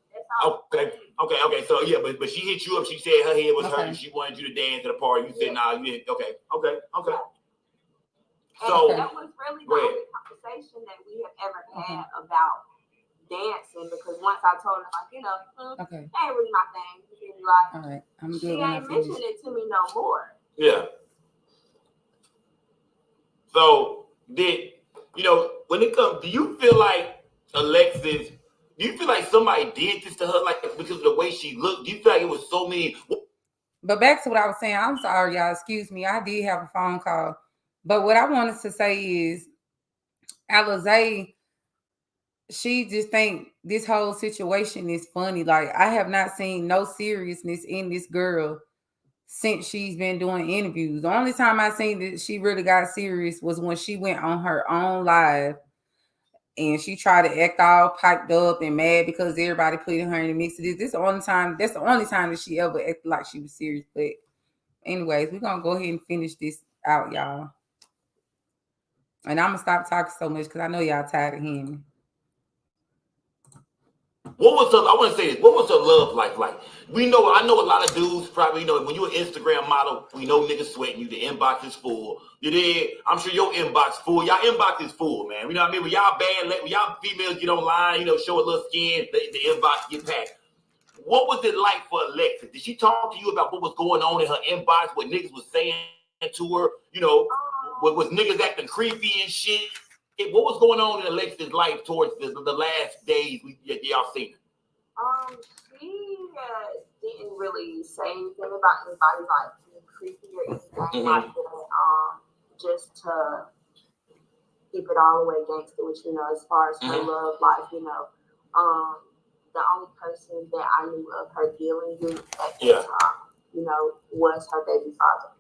Okay. So yeah, but she hit you up. She said her head was hurting. She wanted you to dance at a party. You said, nah, you didn't. Okay. So that was really the only conversation that we have ever had about dancing, because once I told her, like, that ain't really my thing. She be like, all right, I'm good. She ain't mentioned it to me no more. Yeah. So when it comes, do you feel like Alexis? Do you feel like somebody did this to her, like because of the way she looked? Do you feel like it was so mean? But back to what I was saying, I'm sorry, y'all. Excuse me. I did have a phone call. But what I wanted to say is, Alize, she just think this whole situation is funny. Like, I have not seen no seriousness in this girl since she's been doing interviews. The only time I seen that she really got serious was when she went on her own live and she tried to act all piped up and mad because everybody putting her in the mix of this. That's the only time that she ever acted like she was serious. But anyways, we're gonna go ahead and finish this out, y'all. And I'm gonna stop talking so much because I know y'all tired of hearing me. I want to say this. What was her love life like? I know a lot of dudes probably, when you're an Instagram model, we know niggas sweating you. The inbox is full. You did. I'm sure your inbox full. Y'all inbox is full, man. You know what I mean? When y'all when y'all females get online, show a little skin, the inbox get packed. What was it like for Alexis? Did she talk to you about what was going on in her inbox? What niggas was saying to her? What was niggas acting creepy and shit? What was going on in Alexis' life towards the last days y'all seen her? She didn't really say anything about anybody like being creepy or anything like that. Just to keep it all the way gangster, which as far as her love life, the only person that I knew of her dealing with at that time, was her baby father.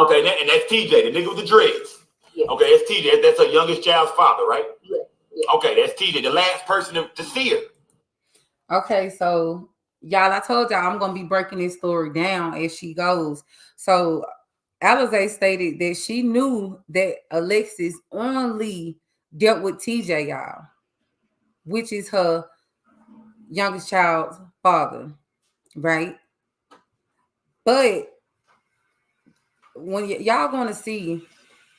Okay, and that's TJ, the nigga with the dreads. Yeah. Okay, that's TJ. That's her youngest child's father, right? Yeah. Okay, that's TJ, the last person to see her. Okay, so y'all, I told y'all I'm gonna be breaking this story down as she goes. So Alize stated that she knew that Alexis only dealt with TJ, y'all, which is her youngest child's father, right? But when y'all gonna see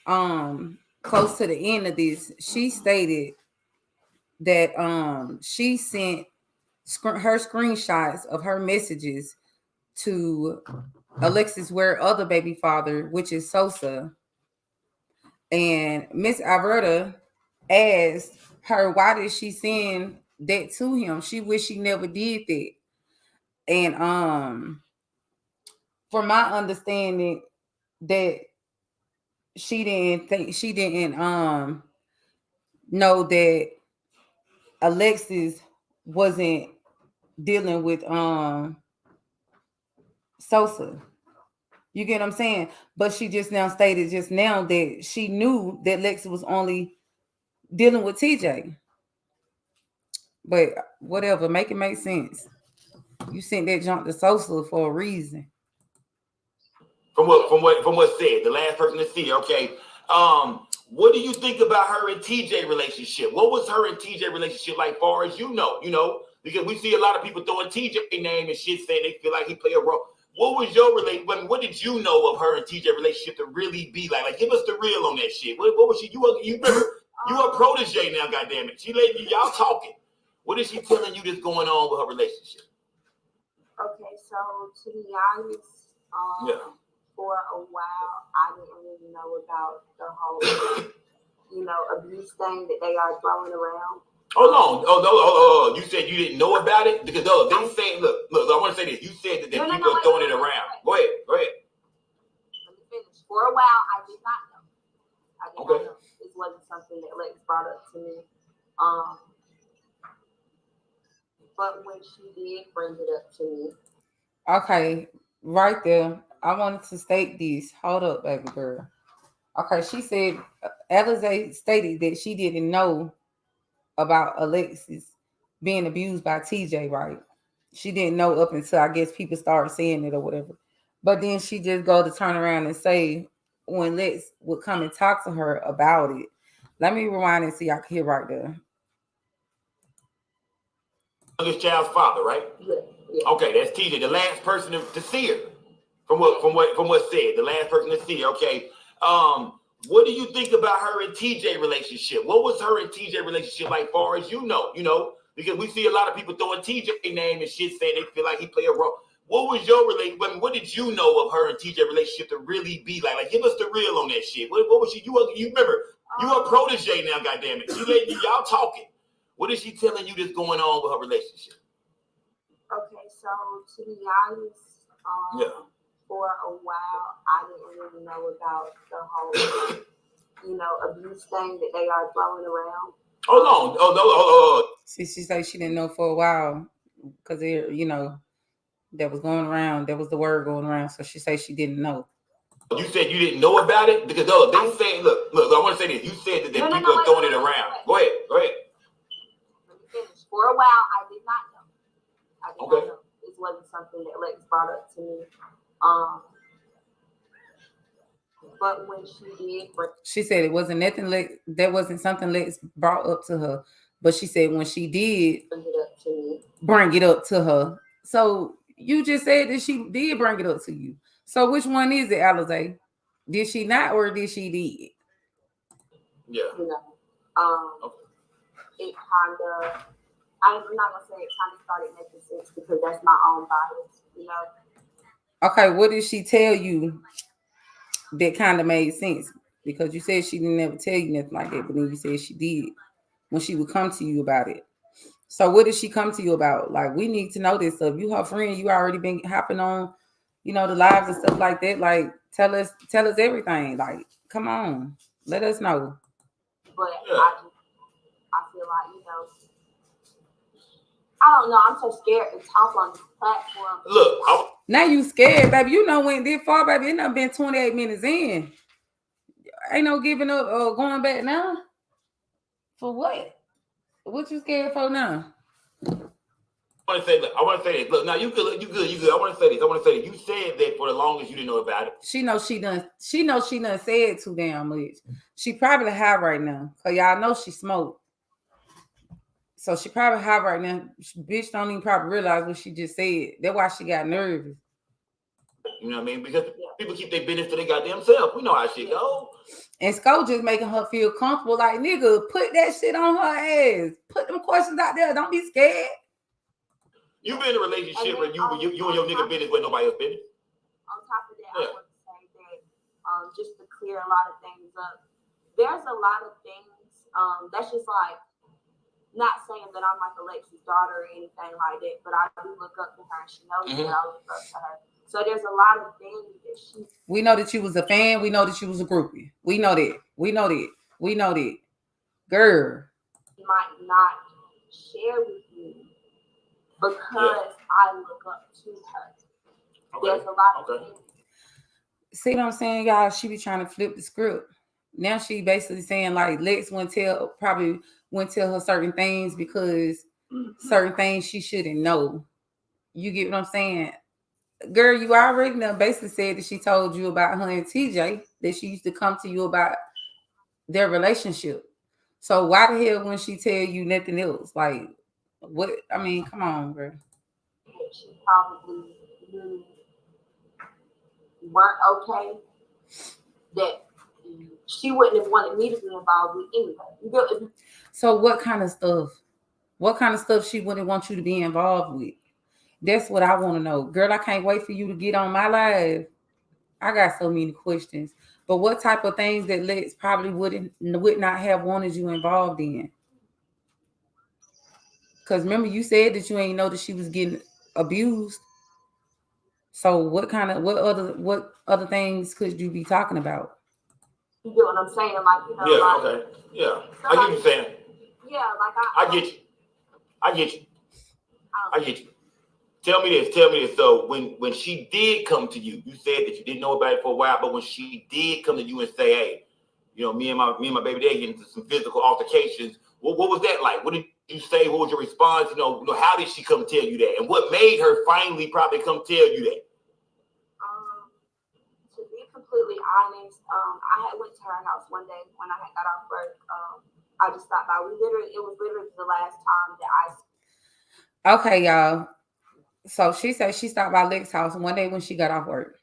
close to the end of this, she stated that she sent her screenshots of her messages to Alexis Ware other baby father, which is Sosa. And Miss Alberta asked her, why did she send that to him? She wish she never did that. And from my understanding, that she didn't know that Alexis wasn't dealing with Sosa. You get what I'm saying? But she just now stated just now that she knew that Lexi was only dealing with TJ. But whatever, make it make sense. You sent that junk to Sosa for a reason. From what said, the last person to see. Okay. What do you think about her and TJ relationship? What was her and TJ relationship like, far as you know? Because we see a lot of people throwing TJ name and shit, saying they feel like he played a role. What was your relationship? What did you know of her and TJ relationship to really be like? Like, give us the real on that shit. What was she? You remember? You a protege now, goddammit. She let y'all talking. What is she telling you that's going on with her relationship? Okay, so to be honest, for a while, I didn't really know about the whole, abuse thing that they are throwing around. Hold on. Oh, you said you didn't know about it? Because they say, look, I want to say this. You said that people are throwing it around. Go ahead. Let me finish. For a while, I did not know. Not know. It wasn't something that Lex brought up to me. But when she did bring it up to me. Okay, right there. I wanted to state this. Hold up, baby girl. Okay, she said Alize stated that she didn't know about Alexis being abused by TJ, right? She didn't know up until I guess people started saying it or whatever. But then she just go to turn around and say when Lex would come and talk to her about it. Let me rewind and see I can hear right there. Youngest child's father, right? Yeah. Okay, that's TJ, the last person to see her. From what said, the last person to see her. Okay. What do you think about her and TJ relationship? What was her and TJ relationship like, far as you know? Because we see a lot of people throwing TJ name and shit, saying they feel like he played a role. What was your relationship? What did you know of her and TJ relationship to really be like? Like, give us the real on that shit. What was she? You remember? You a protege now, goddammit. She let y'all talking. What is she telling you that's going on with her relationship? Okay, so to be honest, for a while, I didn't really know about the whole, abuse thing that they are throwing around. Hold on. Oh. See, she said she didn't know for a while because that was going around. That was the word going around. So she said she didn't know. You said you didn't know about it? Because they say, look, I want to say this. You said that people are throwing it around. Go ahead. Let me finish. For a while, I did not know. Not know. This wasn't something that Lex brought up to me. But when she did, she said it wasn't nothing. That wasn't something Lex brought up to her. But she said when she did bring it up to her. So you just said that she did bring it up to you. So which one is it, Alize? Did she not, or did she did? Yeah. It kind of. I'm not gonna say it kind of started making sense because that's my own bias, Okay, what did she tell you that kind of made sense? Because you said she didn't ever tell you nothing like that, but then you said she did when she would come to you about it. So what did she come to you about? Like, we need to know this stuff. You her friend, you already been hopping on, the lives and stuff like that. Like, tell us everything. Like, come on, let us know. But I feel like, I don't know. I'm so scared to talk on this platform. Look, now you scared, baby. You know when this far, baby. It done been 28 minutes in. Ain't no giving up or going back now. For what? What you scared for now? I want to say this. Look, now you good. I want to say this. You said that for the longest you didn't know about it. She knows she done said too damn much. She probably high right now. Cause y'all know she smoked. So she probably high right now. Bitch don't even probably realize what she just said. That's why she got nervous. You know what I mean? Because people keep their business to their goddamn self. We know how shit go. And Sco just making her feel comfortable. Like, nigga, put that shit on her ass. Put them questions out there. Don't be scared. You been in a relationship where you and your nigga business with nobody else business. On top of that, I want to say that just to clear a lot of things up, there's a lot of things that's just like not saying that I'm like Alexis' daughter or anything like that, but I do look up to her, and she knows that I look up to her. So there's a lot of things that she. We know that you was a fan. We know that you was a groupie. We know that. We know that. We know that. Girl. Might not share with me because I look up to her. Okay. There's a lot of things. See what I'm saying, y'all? She be trying to flip the script. Now she basically saying like Lex probably wouldn't tell her certain things because certain things she shouldn't know. You get what I'm saying? Girl, you already know basically said that she told you about her and TJ, that she used to come to you about their relationship. So why the hell when she tell you nothing else? Like what? I mean, come on, girl. She probably weren't okay. That she wouldn't have wanted me to be involved with anyway. So what kind of stuff? What kind of stuff she wouldn't want you to be involved with? That's what I want to know. Girl, I can't wait for you to get on my live. I got so many questions. But what type of things that Lex probably would not have wanted you involved in? Because remember you said that you ain't know that she was getting abused. So what other things could you be talking about? You get what I'm saying? Like, you know, yeah, like, okay. Yeah. I get what you're saying. Yeah, like I get you. I get you. Tell me this. So when she did come to you, you said that you didn't know about it for a while, but when she did come to you and say, hey, you know, me and my baby daddy get into some physical altercations, what was that like? What did you say? What was your response? You know, how did she come tell you that? And what made her finally probably come tell you that? To be completely honest, I had went to her house one day when I had got off work. I just stopped by. It was literally the last time that I. Okay, y'all. So she said she stopped by Lex's house one day when she got off work.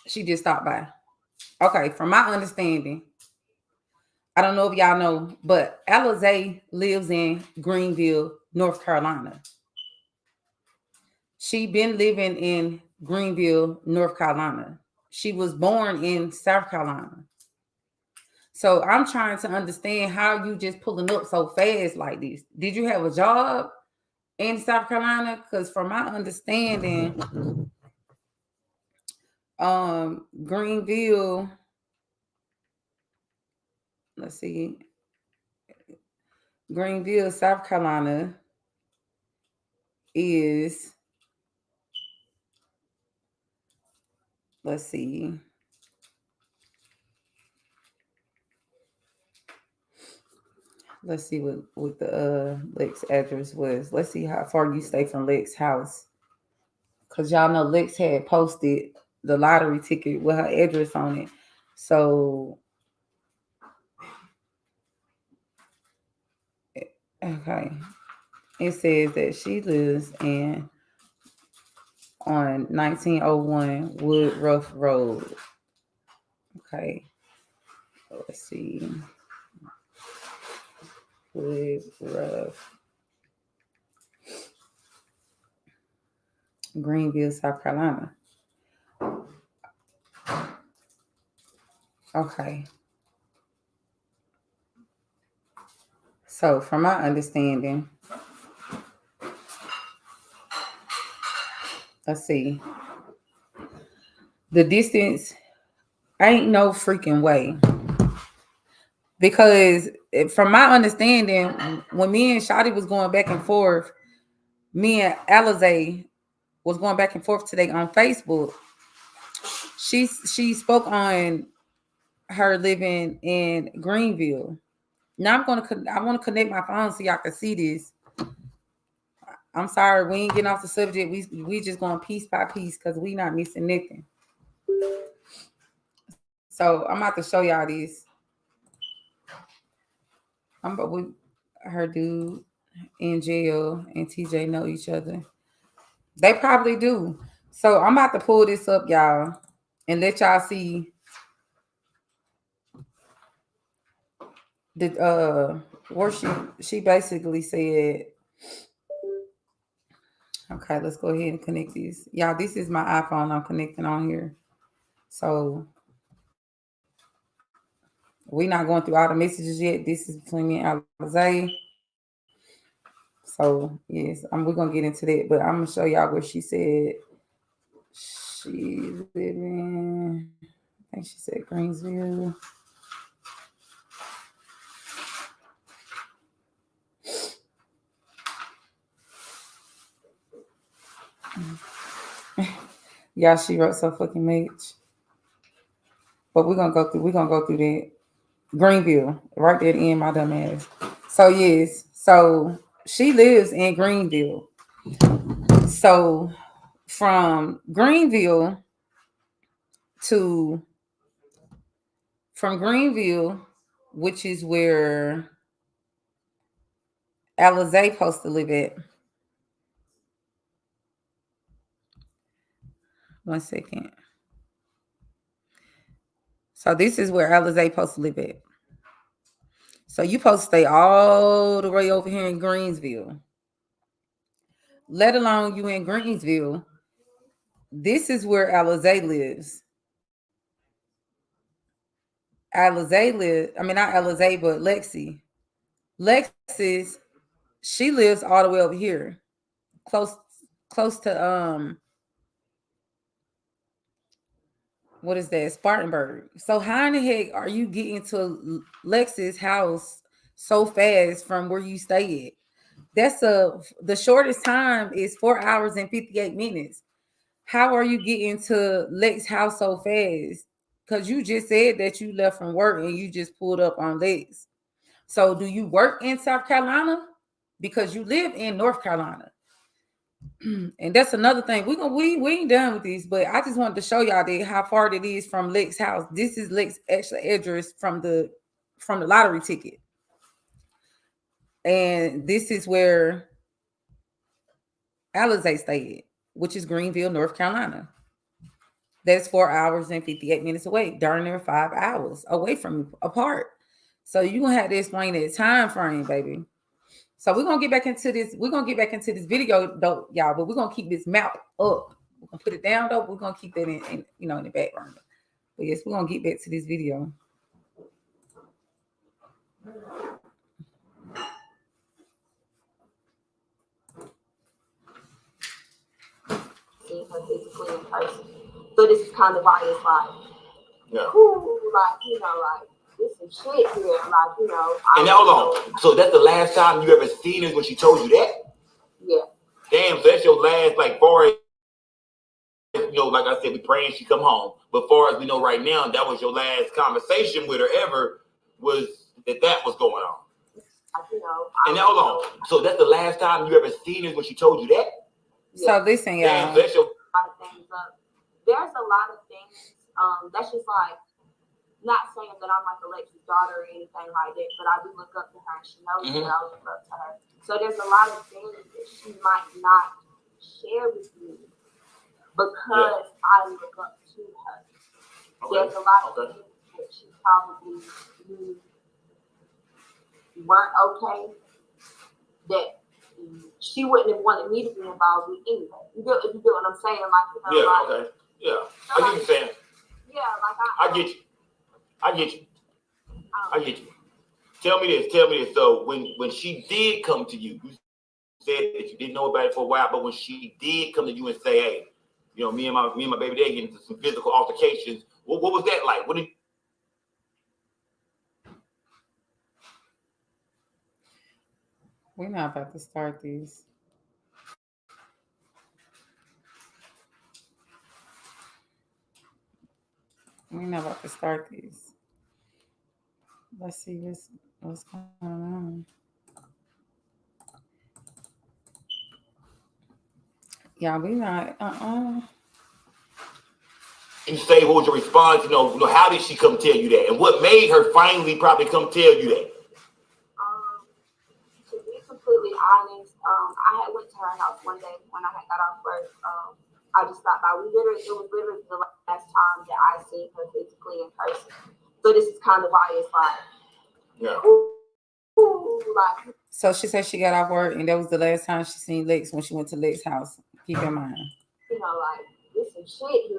She just stopped by. Okay, from my understanding, I don't know if y'all know, but Alize lives in Greenville, North Carolina. She been living in Greenville, North Carolina. She was born in South Carolina. So I'm trying to understand how you just pulling up so fast like this. Did you have a job in South Carolina? Because from my understanding, Greenville, let's see, Greenville, South Carolina is, let's see, what the Lex address was. Let's see how far you stay from Lex's house. Because y'all know Lex had posted the lottery ticket with her address on it. So, okay. It says that she lives on 1901 Woodruff Road. Okay. Let's see. Woodruff. Greenville, South Carolina. Okay. So, from my understanding, let's see. The distance ain't no freaking way. Because from my understanding, when me and Shotty was going back and forth, me and Alize was going back and forth today on Facebook. She spoke on her living in Greenville. Now I want to connect my phone so y'all can see this. I'm sorry, we ain't getting off the subject. We just going piece by piece because we not missing nothing. So I'm about to show y'all this. I'm about with her dude in jail and TJ know each other. They probably do. So I'm about to pull this up, y'all, and let y'all see the where she basically said. Okay, let's go ahead and connect these. Y'all, this is my iPhone I'm connecting on here. So we're not going through all the messages yet. This is between me and Alize. So yes, we're gonna get into that, but I'm gonna show y'all where she said she live in. I think she said Greensville. Yeah, she wrote so fucking much. But we're gonna go through that. Greenville, right there in my dumb ass. So yes, so she lives in Greenville. So from Greenville to from Greenville, which is where Alize supposed to live at. One second. So this is where Alize supposed to live at. So you supposed to stay all the way over here in Greensville. Let alone you in Greensville. This is where Alize lives. Alize lives, I mean not Alize, but Lexi. Lexis, she lives all the way over here. Close to what is that? Spartanburg. So how in the heck are you getting to Lex's house so fast from where you stay at? The shortest time is 4 hours and 58 minutes. How are you getting to Lex's house so fast? Because you just said that you left from work and you just pulled up on Lex. So do you work in South Carolina? Because you live in North Carolina. And that's another thing. We ain't done with these, but I just wanted to show y'all that how far it is from Lex's house. This is Lex's actual address from the lottery ticket. And this is where Alize stayed, which is Greenville, North Carolina. That's 4 hours and 58 minutes away. Darn near 5 hours away from apart. So you're gonna have to explain that time frame, baby. So we're gonna get back into this. We're gonna get back into this video though, y'all, but we're gonna keep this map up. We're gonna put it down though. We're gonna keep that in in the background. But yes, we're gonna get back to this video. Seeing her physically in person. So this is kind of why it's like, Yeah. like this is shit here, And now hold on. So that's the last time you ever seen her when she told you that? Yeah. Damn, so that's your last, like, far as, like I said, we praying she come home. But far as we know right now, that was your last conversation with her ever, was that was going on. And now hold on. So that's the last time you ever seen her when she told you that? Yeah. So listen, y'all. Damn, so that's your... There's a lot of things. That's just like, not saying that I'm like Alexis' daughter or anything like that, but I do look up to her and she knows that I look up to her. So there's a lot of things that she might not share with me because I look up to her. Okay. There's a lot of things that she probably weren't okay that she wouldn't have wanted me to be involved with anyway. You get what I'm saying? Okay. Yeah. So I get what you're saying. Yeah, I get you. I get you. Tell me this. So when she did come to you, you said that you didn't know about it for a while, but when she did come to you and say, hey, me and my baby daddy get into some physical altercations, what was that like? What did... We're not about to start these. We're not about to start these. Let's see what's going on. Yeah, we not. You say, what was your response? How did she come tell you that, and what made her finally probably come tell you that? To be completely honest, I had went to her house one day when I had got off work. I just stopped by. It was literally the last time that I seen her physically in person. So this is kind of why it's like, So she said she got off work, and that was the last time she seen Lex when she went to Lex's house. Keep in mind. This is shit here,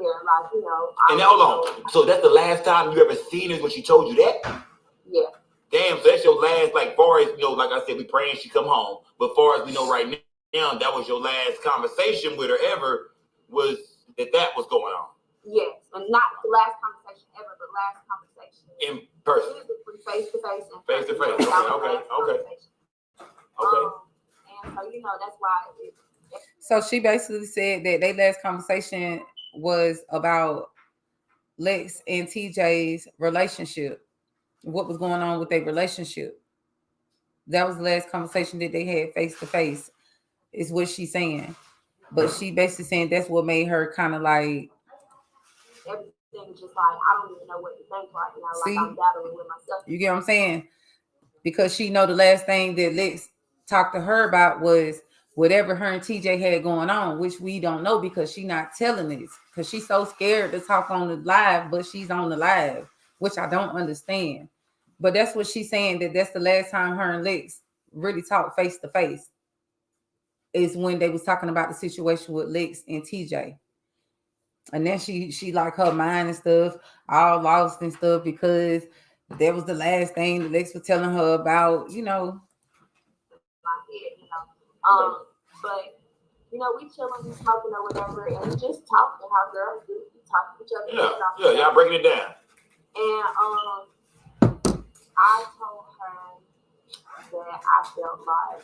And now hold on. So that's the last time you ever seen her when she told you that? Yeah. Damn. So that's your last, like, far as, like I said, we praying she come home. But far as we know right now, that was your last conversation with her ever, was that was going on. Yes, and not the last conversation ever, but last conversation. In person. Face to face. Face to face. Okay. And so, that's why. So she basically said that their last conversation was about Lex and TJ's relationship. What was going on with their relationship. That was the last conversation that they had face to face, is what she's saying. But she basically saying that's what made her kind of like everything just like I don't even know what to think right now. See? Like I'm battling with myself. You get what I'm saying? Because she know the last thing that Lex talked to her about was whatever her and TJ had going on, which we don't know because she not telling us. Because she's so scared to talk on the live, but she's on the live, which I don't understand. But that's what she's saying, that's the last time her and Lex really talked face to face, is when they was talking about the situation with Lex and TJ. And then she like her mind and stuff all lost and stuff because that was the last thing that Lex was telling her about, My head, but we chilling, we smoking or whatever, and we just talking how girls do. We talk to each other. Yeah, y'all breaking it down. And I told her that I felt like,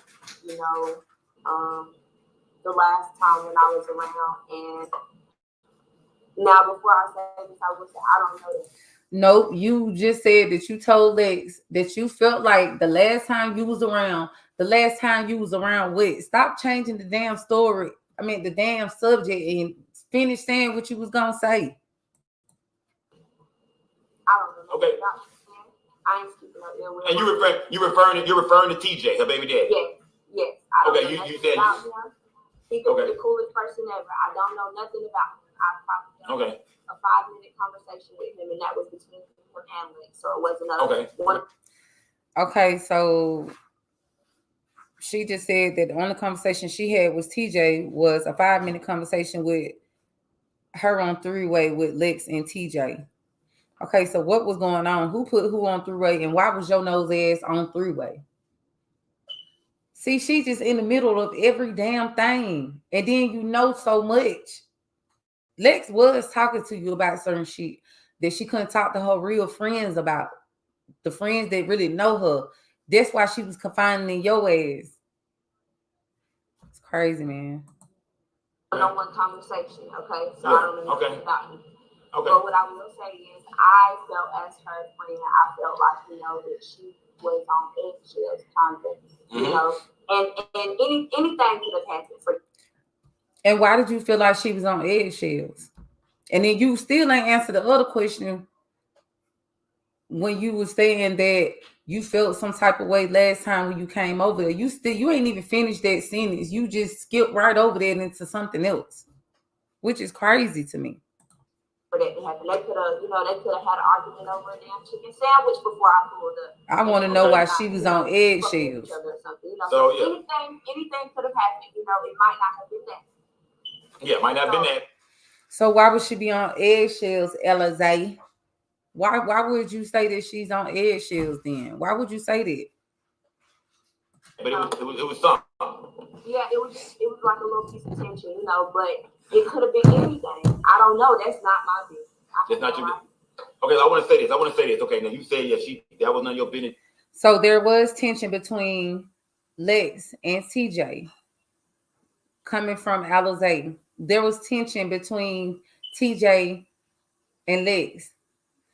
the last time when I was around, and now before I say this, I would say I don't know this. Nope, you just said that you told Lex that you felt like the last time you was around with. Stop changing the damn story. I mean the damn subject and finish saying what you was gonna say. I don't know. Okay. I ain't speaking up there. And you're referring to TJ, her baby daddy. Yes. Okay, you said about him. He could be the coolest person ever. I don't know nothing about him. I probably done a 5-minute conversation with him, and that was between him and Alex, so it wasn't one. Okay, so she just said that the only conversation she had with TJ was a 5-minute conversation with her on three-way with Lex and TJ. Okay, so what was going on? Who put who on three-way, and why was your nose ass on three-way? See, she's just in the middle of every damn thing. And then so much. Lex was talking to you about certain shit that she couldn't talk to her real friends about. The friends that really know her. That's why she was confining in your ass. It's crazy, man. One conversation, okay? So I don't know anything about him. Okay. But what I will say is I felt as her friend, I felt like, that she was on eggshells kind of, and anything could have happened for you. And why did you feel like she was on eggshells? And then you still ain't answered the other question when you were saying that you felt some type of way last time when you came over there. You ain't even finished that sentence. You just skipped right over there into something else, which is crazy to me. For that to happen, they could have had an argument over a damn chicken sandwich before I pulled up. I want to know why she was on eggshells. So anything could have happened. It might not have been that. Yeah, might not have been that. So why would she be on eggshells, Alize? Why would you say that she's on eggshells then? Why would you say that? But it was something. Yeah, it was like a little piece of tension, but it could have been anything. I don't know. That's not my business. That's not your business. Okay, I want to say this. Okay, now you said that was none of your business. So there was tension between Lex and TJ coming from Alize. There was tension between TJ and Lex.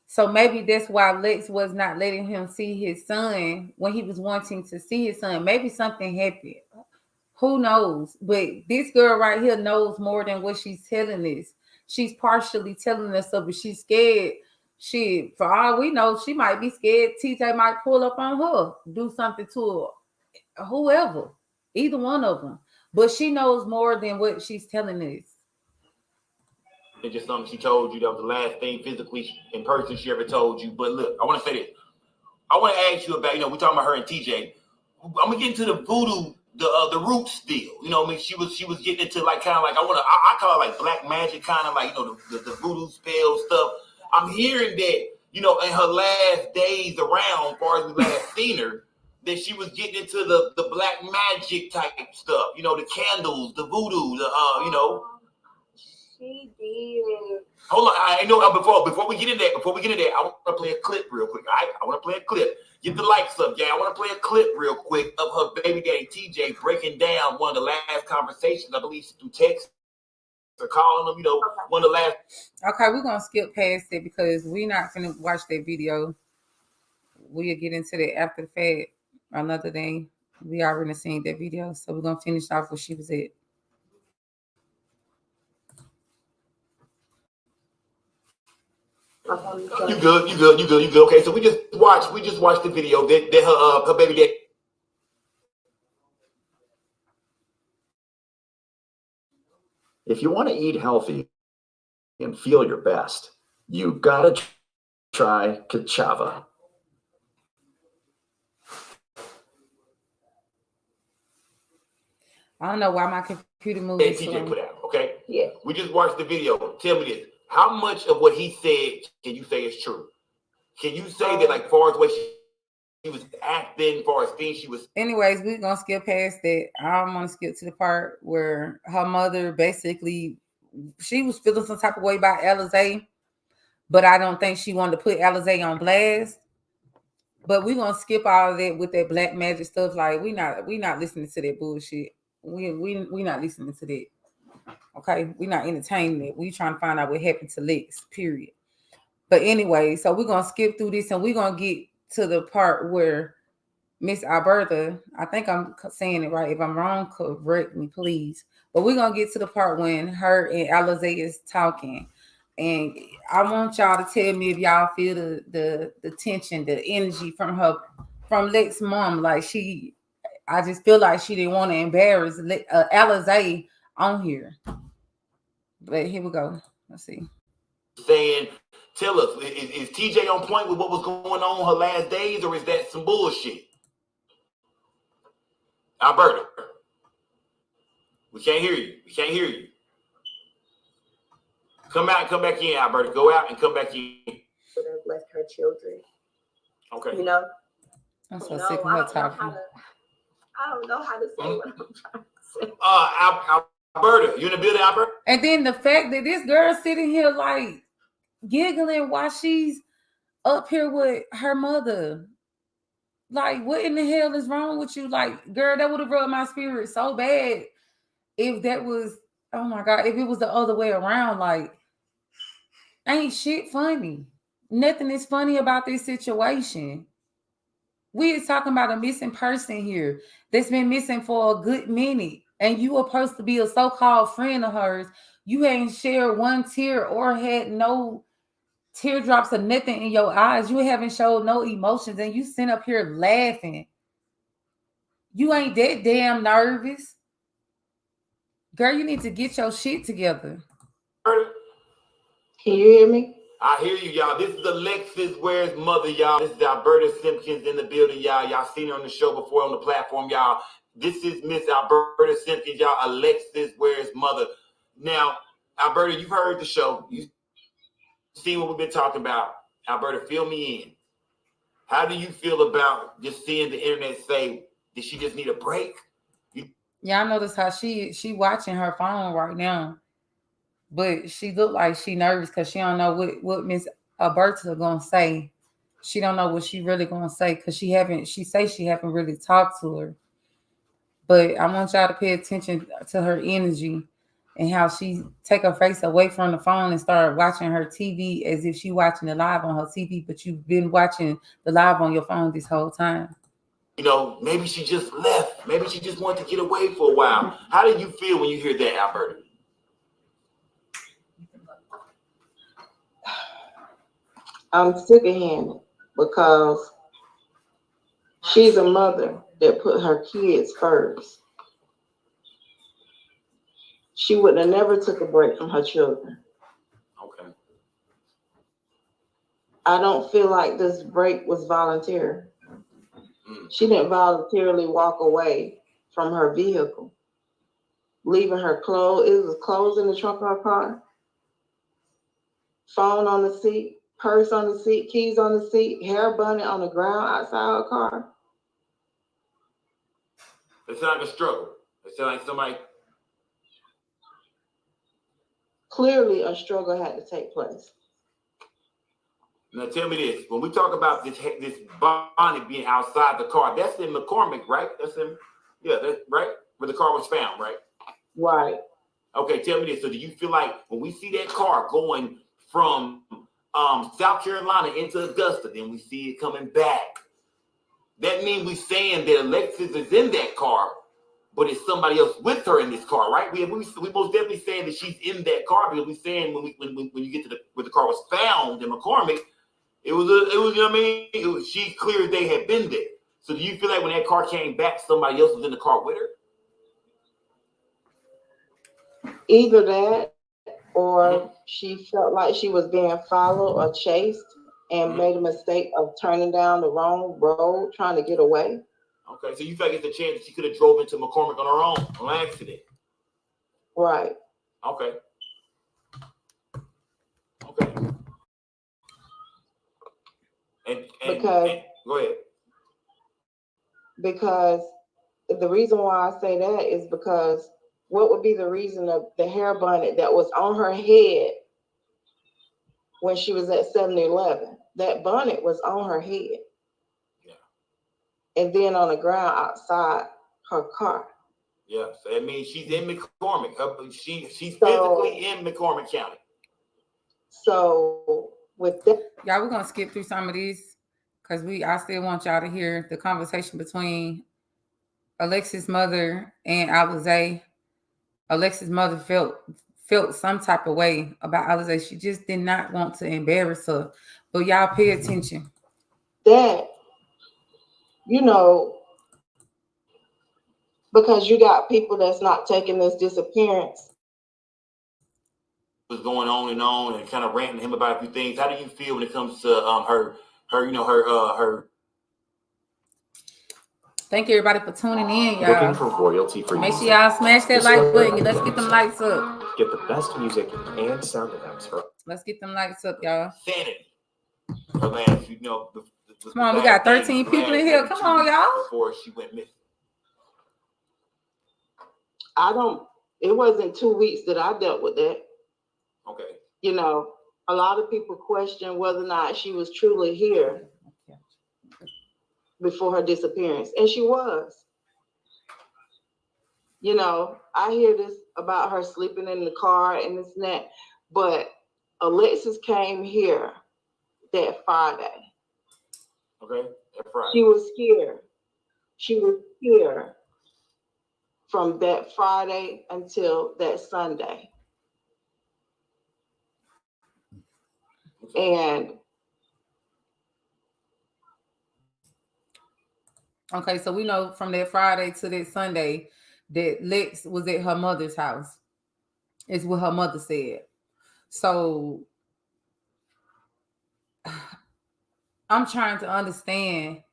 So maybe that's why Lex was not letting him see his son when he was wanting to see his son. Maybe something happened. Who knows? But this girl right here knows more than what she's telling us. She's partially telling us stuff, but she's scared. For all we know, she might be scared. TJ might pull up on her, do something to her, whoever, either one of them. But she knows more than what she's telling us. It's just something she told you that was the last thing physically in person she ever told you. But look, I want to say this. I want to ask you about, we're talking about her and TJ. I'm gonna get into the voodoo, the roots deal. She was getting into like kind of like I call it like black magic, kind of like the voodoo spell stuff. I'm hearing that you know, in her last days around, as far as we last seen her, that she was getting into the black magic type stuff, you know, the candles, the voodoo, you know. She did. Hold on, I know before we get in there, I want to play a clip real quick. All right, I want to play a clip. Get the likes up, yeah. I want to play a clip real quick of her baby daddy TJ breaking down one of the last conversations, I believe, through text or calling them, you know, one of the last. Okay, we're gonna skip past it because we're not gonna watch that video. We'll get into that after the fact another day. We already seen that video, so we're gonna finish off where she was at. You good. Okay, so we just watched the video that her baby daddy. If you want to eat healthy and feel your best, you gotta try cassava. I don't know why my computer moved. TJ put out, okay? Yeah. We just watched the video. Tell me this: how much of what he said can you say is true? Can you say that, like, far as what she was acting, far as things she was? Anyways, we're gonna skip past that. I want to skip to the part where her mother basically, she was feeling some type of way about Alize, but I don't think she wanted to put Alize on blast. But we're gonna skip all of that with that black magic stuff. Like we not listening to that bullshit. We not listening to that. Okay, we're not entertaining it. We trying to find out what happened to Lex. Period. But anyway, so we're gonna skip through this and we're gonna get to the part where Miss Alberta, I think I'm saying it right. If I'm wrong, correct me, please. But we're gonna get to the part when her and Alize is talking. And I want y'all to tell me if y'all feel the tension, the energy from Lex's mom. Like I just feel like she didn't want to embarrass Alize on here. But here we go. Let's see. Saying, tell us, is TJ on point with what was going on her last days, or is that some bullshit? Alberta, we can't hear you. Come out and come back in, Alberta. Go out and come back in. Bless her children. Okay. You know? I'm so sick of her talking. I don't know how to say what I'm trying to say. Alberta, you in the building, Alberta? And then the fact that this girl sitting here like giggling while she's up here with her mother. Like, what in the hell is wrong with you? Like, girl, that would have rubbed my spirit so bad if that was, oh my God, if it was the other way around. Like, ain't shit funny. Nothing is funny about this situation. We is talking about a missing person here that's been missing for a good minute. And you were supposed to be a so-called friend of hers. You ain't shared one tear or had no teardrops or nothing in your eyes. You haven't showed no emotions. And you sit up here laughing. You ain't that damn nervous. Girl, you need to get your shit together. Can you hear me? I hear you, y'all. This is Alexis Ware's mother, y'all. This is Alberta Simpkins in the building, y'all. Y'all seen her on the show before on the platform, y'all. This is Miss Alberta Simpkins, y'all. Alexis Ware's mother. Now, Alberta, you've heard the show. You see what we've been talking about. Alberta, fill me in. How do you feel about just seeing the internet say, did she just need a break? Y'all notice how she watching her phone right now. But she look like she nervous because she don't know what Miss Alberta gonna say. She don't know what she really gonna say because she haven't really talked to her. But I want y'all to pay attention to her energy and how she take her face away from the phone and start watching her TV as if she watching the live on her TV, but you've been watching the live on your phone this whole time. You know, maybe she just left. Maybe she just wanted to get away for a while. How do you feel when you hear that, Alberta? I'm sick-handed because she's a mother that put her kids first. She would have never took a break from her children. Okay. I don't feel like this break was voluntary. She didn't voluntarily walk away from her vehicle, leaving her clothes. It was clothes in the trunk of her car, phone on the seat, purse on the seat, keys on the seat, hair bunny on the ground outside her car. It sounds like a struggle. It sounds like somebody. Clearly, a struggle had to take place. Now tell me this: when we talk about this bonnet being outside the car, that's in McCormick, right? That's in, yeah, that's right where the car was found, right? Right. Okay, tell me this. So do you feel like when we see that car going from South Carolina into Augusta, then we see it coming back, that means we're saying that Alexis is in that car, but it's somebody else with her in this car, right? We most definitely saying that she's in that car, because we're saying when you get to where the car was found in McCormick, it was you know what I mean? She's clear they had been there. So do you feel like when that car came back, somebody else was in the car with her? Either that, or she felt like she was being followed or chased and made a mistake of turning down the wrong road, trying to get away. Okay, so you feel like it's a chance that she could have drove into McCormick on her own, on accident. Right. Okay. And go ahead. Because the reason why I say that is because what would be the reason of the hair bonnet that was on her head when she was at 7-Eleven? That bonnet was on her head. Yeah. And then on the ground outside her car. Yeah, so that means she's in McCormick. She's physically in McCormick County. So with that, y'all, we're gonna skip through some of these because I still want y'all to hear the conversation between Alexis' mother and Alize. Alexis' mother felt some type of way about Alize. She just did not want to embarrass her. But y'all pay attention. That, you know, because you got people that's not taking this disappearance. Was going on and kind of ranting to him about a few things. How do you feel when it comes to her? Thank you, everybody, for tuning in, y'all. Looking for royalty for Make sure y'all smash that like button. Let's get them lights up. Get the best music and sound effects for. Let's get them lights up, y'all. Sanity. Last, you know, come on, we got 13 people in here. Come on, y'all. Before she went missing. It wasn't 2 weeks that I dealt with that. Okay. You know, a lot of people question whether or not she was truly here before her disappearance. And she was. You know, I hear this about her sleeping in the car and this and that, but Alexis came here that Friday. Okay, that Friday. She was here. She was here from that Friday until that Sunday. And okay, so we know from that Friday to that Sunday that Lex was at her mother's house. Is what her mother said. So I'm trying to understand.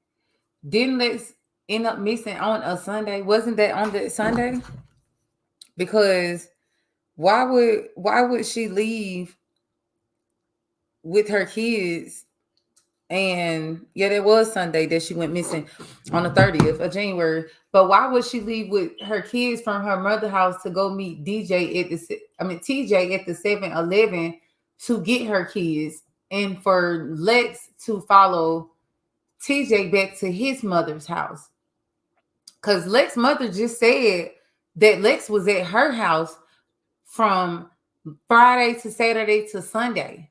Didn't Lex end up missing on a Sunday? Wasn't that on that Sunday? Because why would she leave with her kids? And yeah, there was Sunday that she went missing on the 30th of January. But why would she leave with her kids from her mother's house to go meet TJ at the 7-Eleven to get her kids, and for Lex to follow TJ back to his mother's house? Because Lex's mother just said that Lex was at her house from Friday to Saturday to Sunday.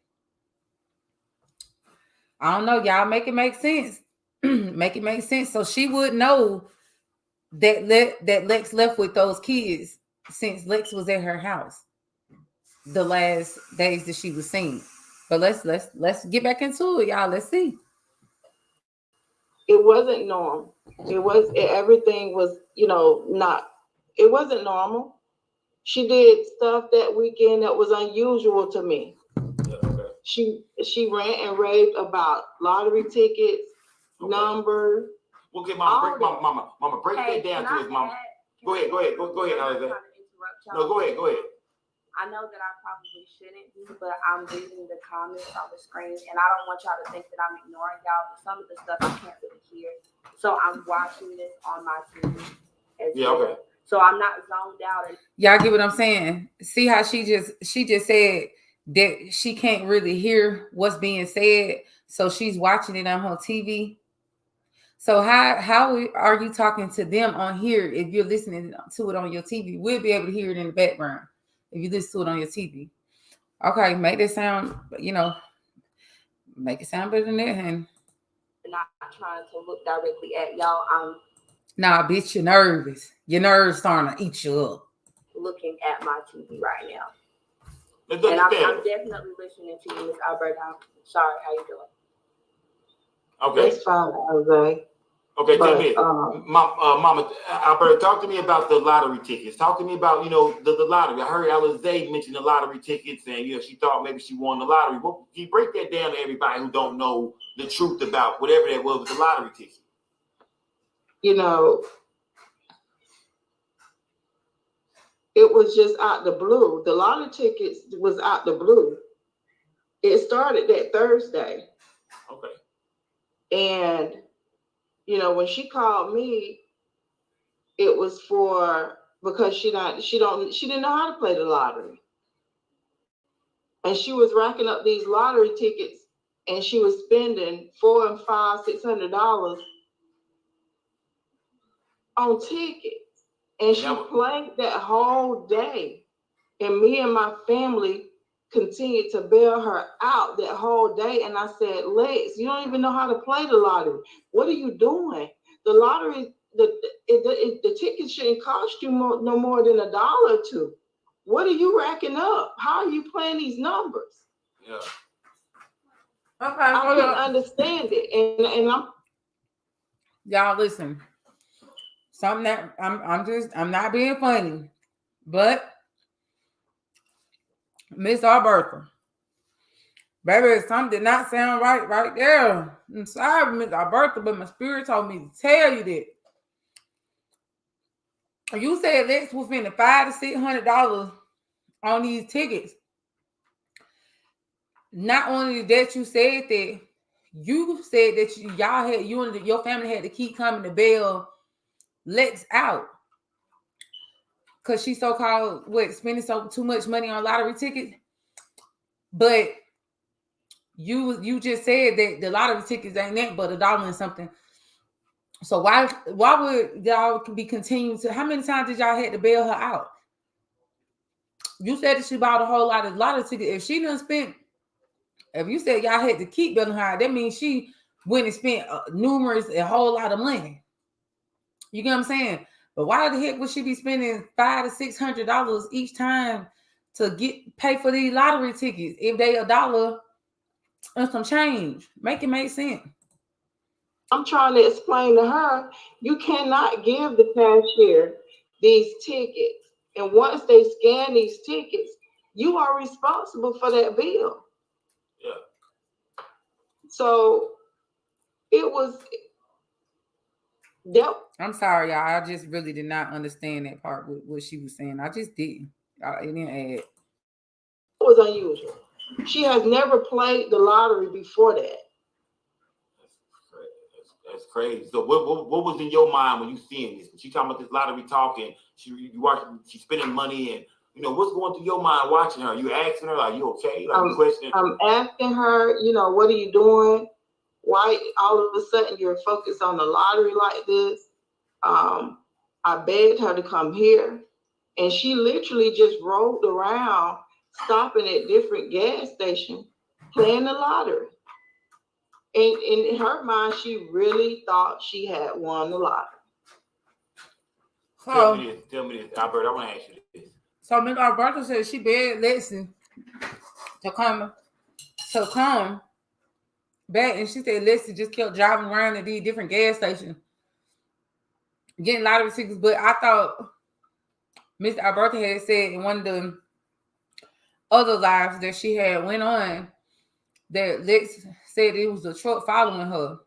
I don't know. Y'all make it make sense. Make it make sense. So she would know that Lex left with those kids since Lex was at her house the last days that she was seen. But let's get back into it, y'all. Let's see. It wasn't normal. Everything was, it wasn't normal. She did stuff that weekend that was unusual to me. She ran and raved about lottery tickets, numbers. Okay, mama, break that down to his mama. Go ahead, Alize. No, go ahead. I know that I probably shouldn't be, but I'm reading the comments on the screen, and I don't want y'all to think that I'm ignoring y'all, but some of the stuff I can't really hear. So I'm watching this on my TV as well. Okay. So I'm not zoned out. Y'all get what I'm saying? See how she just said that she can't really hear what's being said, so she's watching it on her TV. So how are you talking to them on here if you're listening to it on your TV? We'll be able to hear it in the background if you listen to it on your TV. Okay, make it sound, make it sound better than that, and Not trying to look directly at y'all. I'm nah, bitch, you're nervous. Your nerves starting to eat you up. looking at my TV right now. Let's And understand. I'm definitely listening to you, Miss Alberta. I'm sorry, how you doing? Okay. That's fine, Alize. Okay, tell But, me, Mama Alberta, talk to me about the lottery tickets. Talk to me about, the lottery. I heard Alize mention the lottery tickets, and she thought maybe she won the lottery. Well, can you break that down to everybody who don't know the truth about whatever that was with the lottery ticket? It was just out the blue. The lottery tickets was out the blue. It started that Thursday. Okay. And, when she called me, it was because she didn't know how to play the lottery. And she was racking up these lottery tickets, and she was spending $400 and $500, $600 on tickets. And she played that whole day. And me and my family continued to bail her out that whole day. And I said, Lex, you don't even know how to play the lottery. What are you doing? The lottery, the ticket shouldn't cost you no more than $1 or $2. What are you racking up? How are you playing these numbers? Yeah. Okay, I couldn't understand it. And I'm y'all listen. Something that I'm not being funny, but Miss Alberta, baby, something did not sound right there. I'm sorry, Miss Alberta, but my spirit told me to tell you that. You said Lex was spending $500 to $600 on these tickets. Not only that, you said that y'all had, you and your family had to keep coming to bail Lex out because she so-called spending too much money on lottery tickets. But you just said that the lottery tickets ain't that but $1 and something. So why would y'all be continuing to? How many times did y'all had to bail her out? You said that she bought a whole lot of lottery tickets. If she done spent, if you said y'all had to keep bailing her out, that means she went and spent a whole lot of money. You get what I'm saying? But why the heck would she be spending $500 to $600 each time to pay for these lottery tickets if they $1 and some change? Make it make sense. I'm trying to explain to her, you cannot give the cashier these tickets. And once they scan these tickets, you are responsible for that bill. Yeah. So it was that. I'm sorry, y'all. I just really did not understand that part with what she was saying. I just didn't. It didn't add. It was unusual. She has never played the lottery before that. That's crazy. So what was in your mind when you seeing this? When she talking about this lottery talking, she's spending money, and what's going through your mind watching her? You asking her, are you okay? You questioning? I'm asking her, what are you doing? Why all of a sudden you're focused on the lottery like this? I begged her to come here, and she literally just rolled around, stopping at different gas stations, playing the lottery. And in her mind, she really thought she had won the lottery. Tell me this, Albert. I want to ask you this. So Miss Alberta said she begged Lexi to come back, and she said Lexi just kept driving around at these different gas stations, getting lottery tickets. But I thought Miss Alberta had said in one of the other lives that she had went on that Lex said it was a truck following her.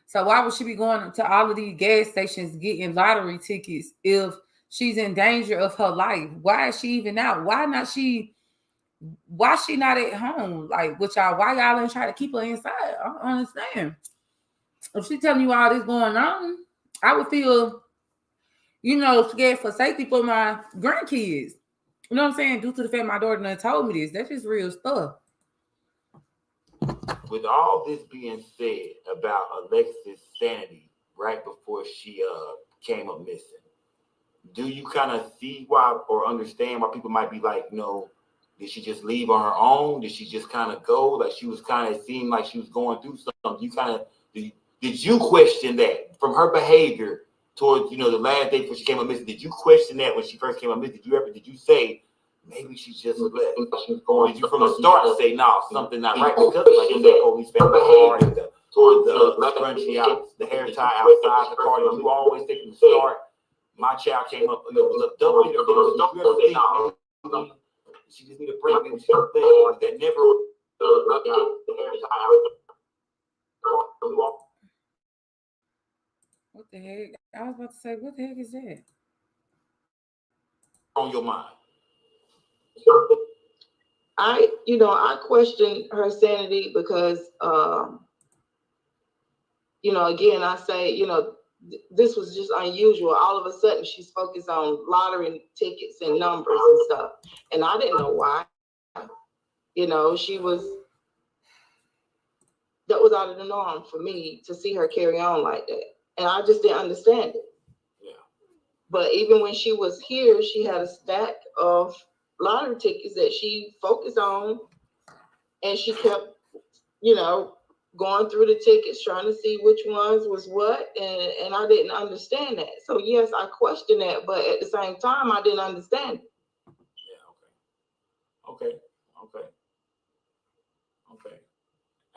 So why would she be going to all of these gas stations getting lottery tickets if she's in danger of her life. Why is she even out? Why she not at home? Like with y'all, why y'all ain't try to keep her inside? I don't understand. If she telling you all this going on, I would feel, scared for safety for my grandkids. You know what I'm saying? Due to the fact my daughter done told me this. That's just real stuff. With all this being said about Alexis' sanity right before she came up missing, do you kind of see why or understand why people might be like, did she just leave on her own? Did she just kind of go? Like she was kind of seemed like she was going through something. You kind of did you question that from her behavior towards the last day before she came up missing? Did you question that when she first came up missing? Did you say maybe she just left? Or did you from the start say no, something not right? Because like you said, police found the car and the scrunchy out, the hair tie outside the car. Did you always think from the start? My child came up and it was a double hit, or did you ever think maybe she just need a break? Maybe she don't think that never the hair tie out. What the heck? I was about to say, what the heck is that? On your mind? I question her sanity because, again, I say, this was just unusual. All of a sudden, she's focused on lottery tickets and numbers and stuff. And I didn't know why. That was out of the norm for me to see her carry on like that. And I just didn't understand it. Yeah. But even when she was here, she had a stack of lottery tickets that she focused on. And she kept, going through the tickets, trying to see which ones was what, and I didn't understand that. So yes, I questioned that, but at the same time, I didn't understand it. Yeah. Okay.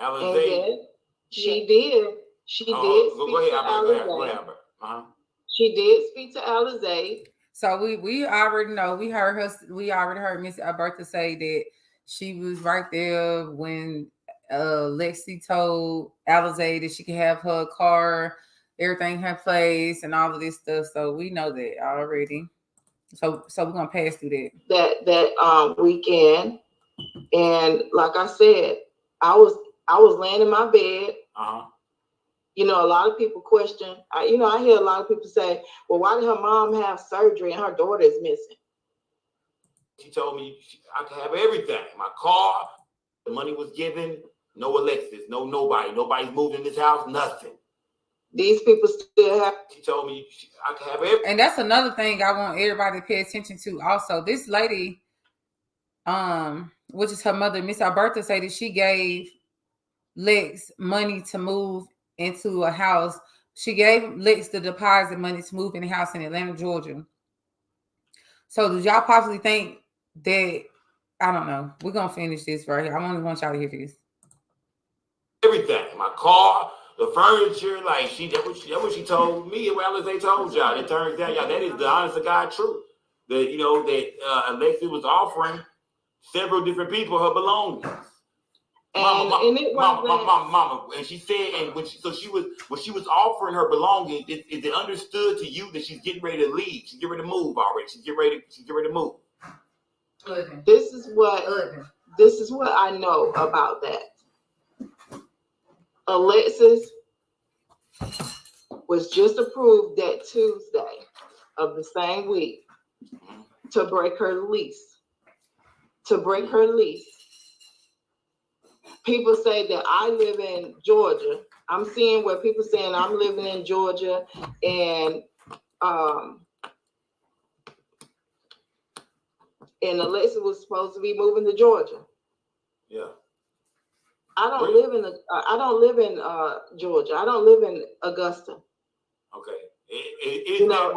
Alize, and then she did. She did speak to Alize. She did speak to Alize. So we already know. We heard her. We already heard Miss Alberta say that she was right there when Lexi told Alize that she could have her car, everything her place, and all of this stuff. So we know that already. So we're gonna pass through that weekend, and like I said, I was laying in my bed. A lot of people question. I hear a lot of people say, "Well, why did her mom have surgery and her daughter is missing?" She told me I could have everything. My car, the money was given. No Alexis, no nobody. Nobody's moved in this house. Nothing. These people still have. She told me I could have everything. And that's another thing I want everybody to pay attention to. Also, this lady, which is her mother, Miss Alberta, say that she gave Lex money to move into a house. She gave Lex the deposit money to move in a house in Atlanta, Georgia. So do y'all possibly think that, I don't know, we're going to finish this right here. I only want y'all to hear this. Everything. My car, the furniture, like that's what she told me, well as they told y'all. It turns out, y'all, that is the honest to God truth. That Alexis was offering several different people her belongings. Mama, and she said, and when she was offering her belongings, is it understood to you that she's getting ready to leave? She's getting ready to move already. She's getting ready to move. This is what I know about that. Alexis was just approved that Tuesday of the same week to break her lease. People say that I live in Georgia. I'm seeing where people saying I'm living in Georgia, and Alexis was supposed to be moving to Georgia. Yeah. I don't live in Georgia. I don't live in Augusta. Okay. Is that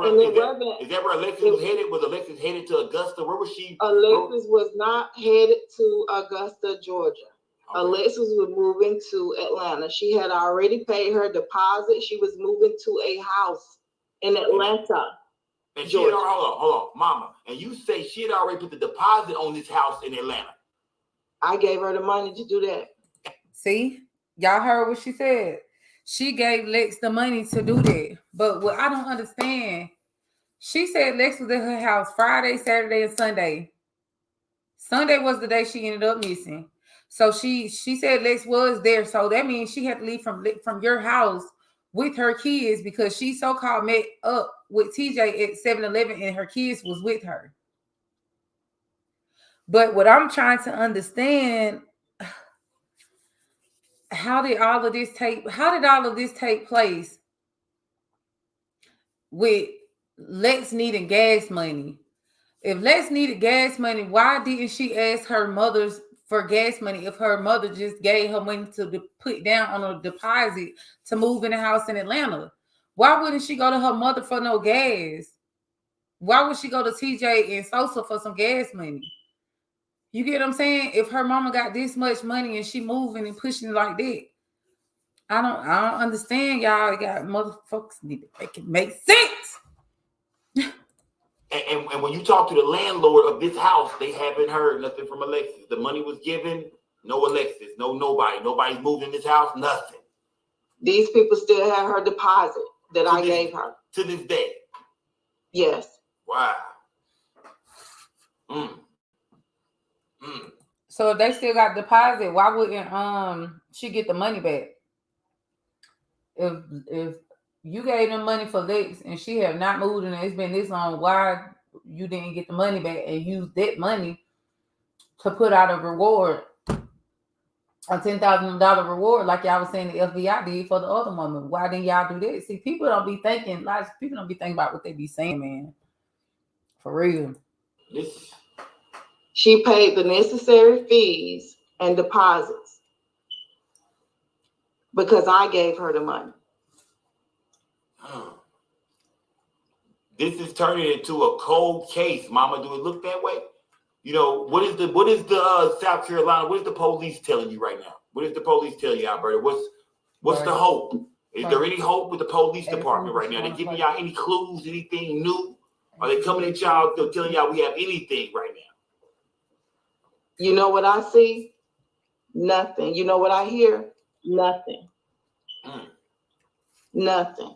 where Alexis was headed? Was Alexis headed to Augusta? Where was she? Alexis was not headed to Augusta, Georgia. Okay. Alexis was moving to Atlanta. She had already paid her deposit. She was moving to a house in Atlanta. And she had hold on, Mama. And you say she had already put the deposit on this house in Atlanta. I gave her the money to do that. See? Y'all heard what she said. She gave Lex the money to do that. But what I don't understand, She said Lex was at her house Friday, Saturday, and Sunday. Sunday was the day she ended up missing. So she said Lex was there. So that means she had to leave from your house with her kids because she so-called met up with TJ at 7-Eleven and her kids was with her. But what I'm trying to understand, how did all of this take place with Lex needing gas money? If Lex needed gas money, why didn't she ask her mother for gas money if her mother just gave her money to put down on a deposit to move in a house in Atlanta? Why wouldn't she go to her mother for no gas? Why would she go to TJ and Sosa for some gas money? You get what I'm saying? If her mama got this much money and she moving and pushing it like that, I don't understand, y'all. You got motherfuckers need to make it make sense. And when you talk to the landlord of this house, they haven't heard nothing from Alexis. The money was given, no Alexis, no nobody. Nobody's moved in this house, nothing. These people still have her deposit that I gave her. To this day? Yes. Wow. So if they still got deposit, why wouldn't she get the money back? If you gave them money for Lex and she have not moved and it's been this long, why you didn't get the money back and use that money to put out a reward, a $10,000 reward like y'all was saying the FBI did for the other woman? Why didn't y'all do that? See, people don't be thinking about what they be saying, man. For real. She paid the necessary fees and deposits because I gave her the money. This is turning into a cold case, Mama. Do it look that way? You know, what is the South Carolina? What is the police telling you right now? What is the police telling you, Alberta? What's the hope? Is there any hope with the police department right now? They giving y'all any clues, anything new? Are they coming at y'all telling y'all we have anything right now? You know what I see? Nothing. You know what I hear? Nothing. Nothing.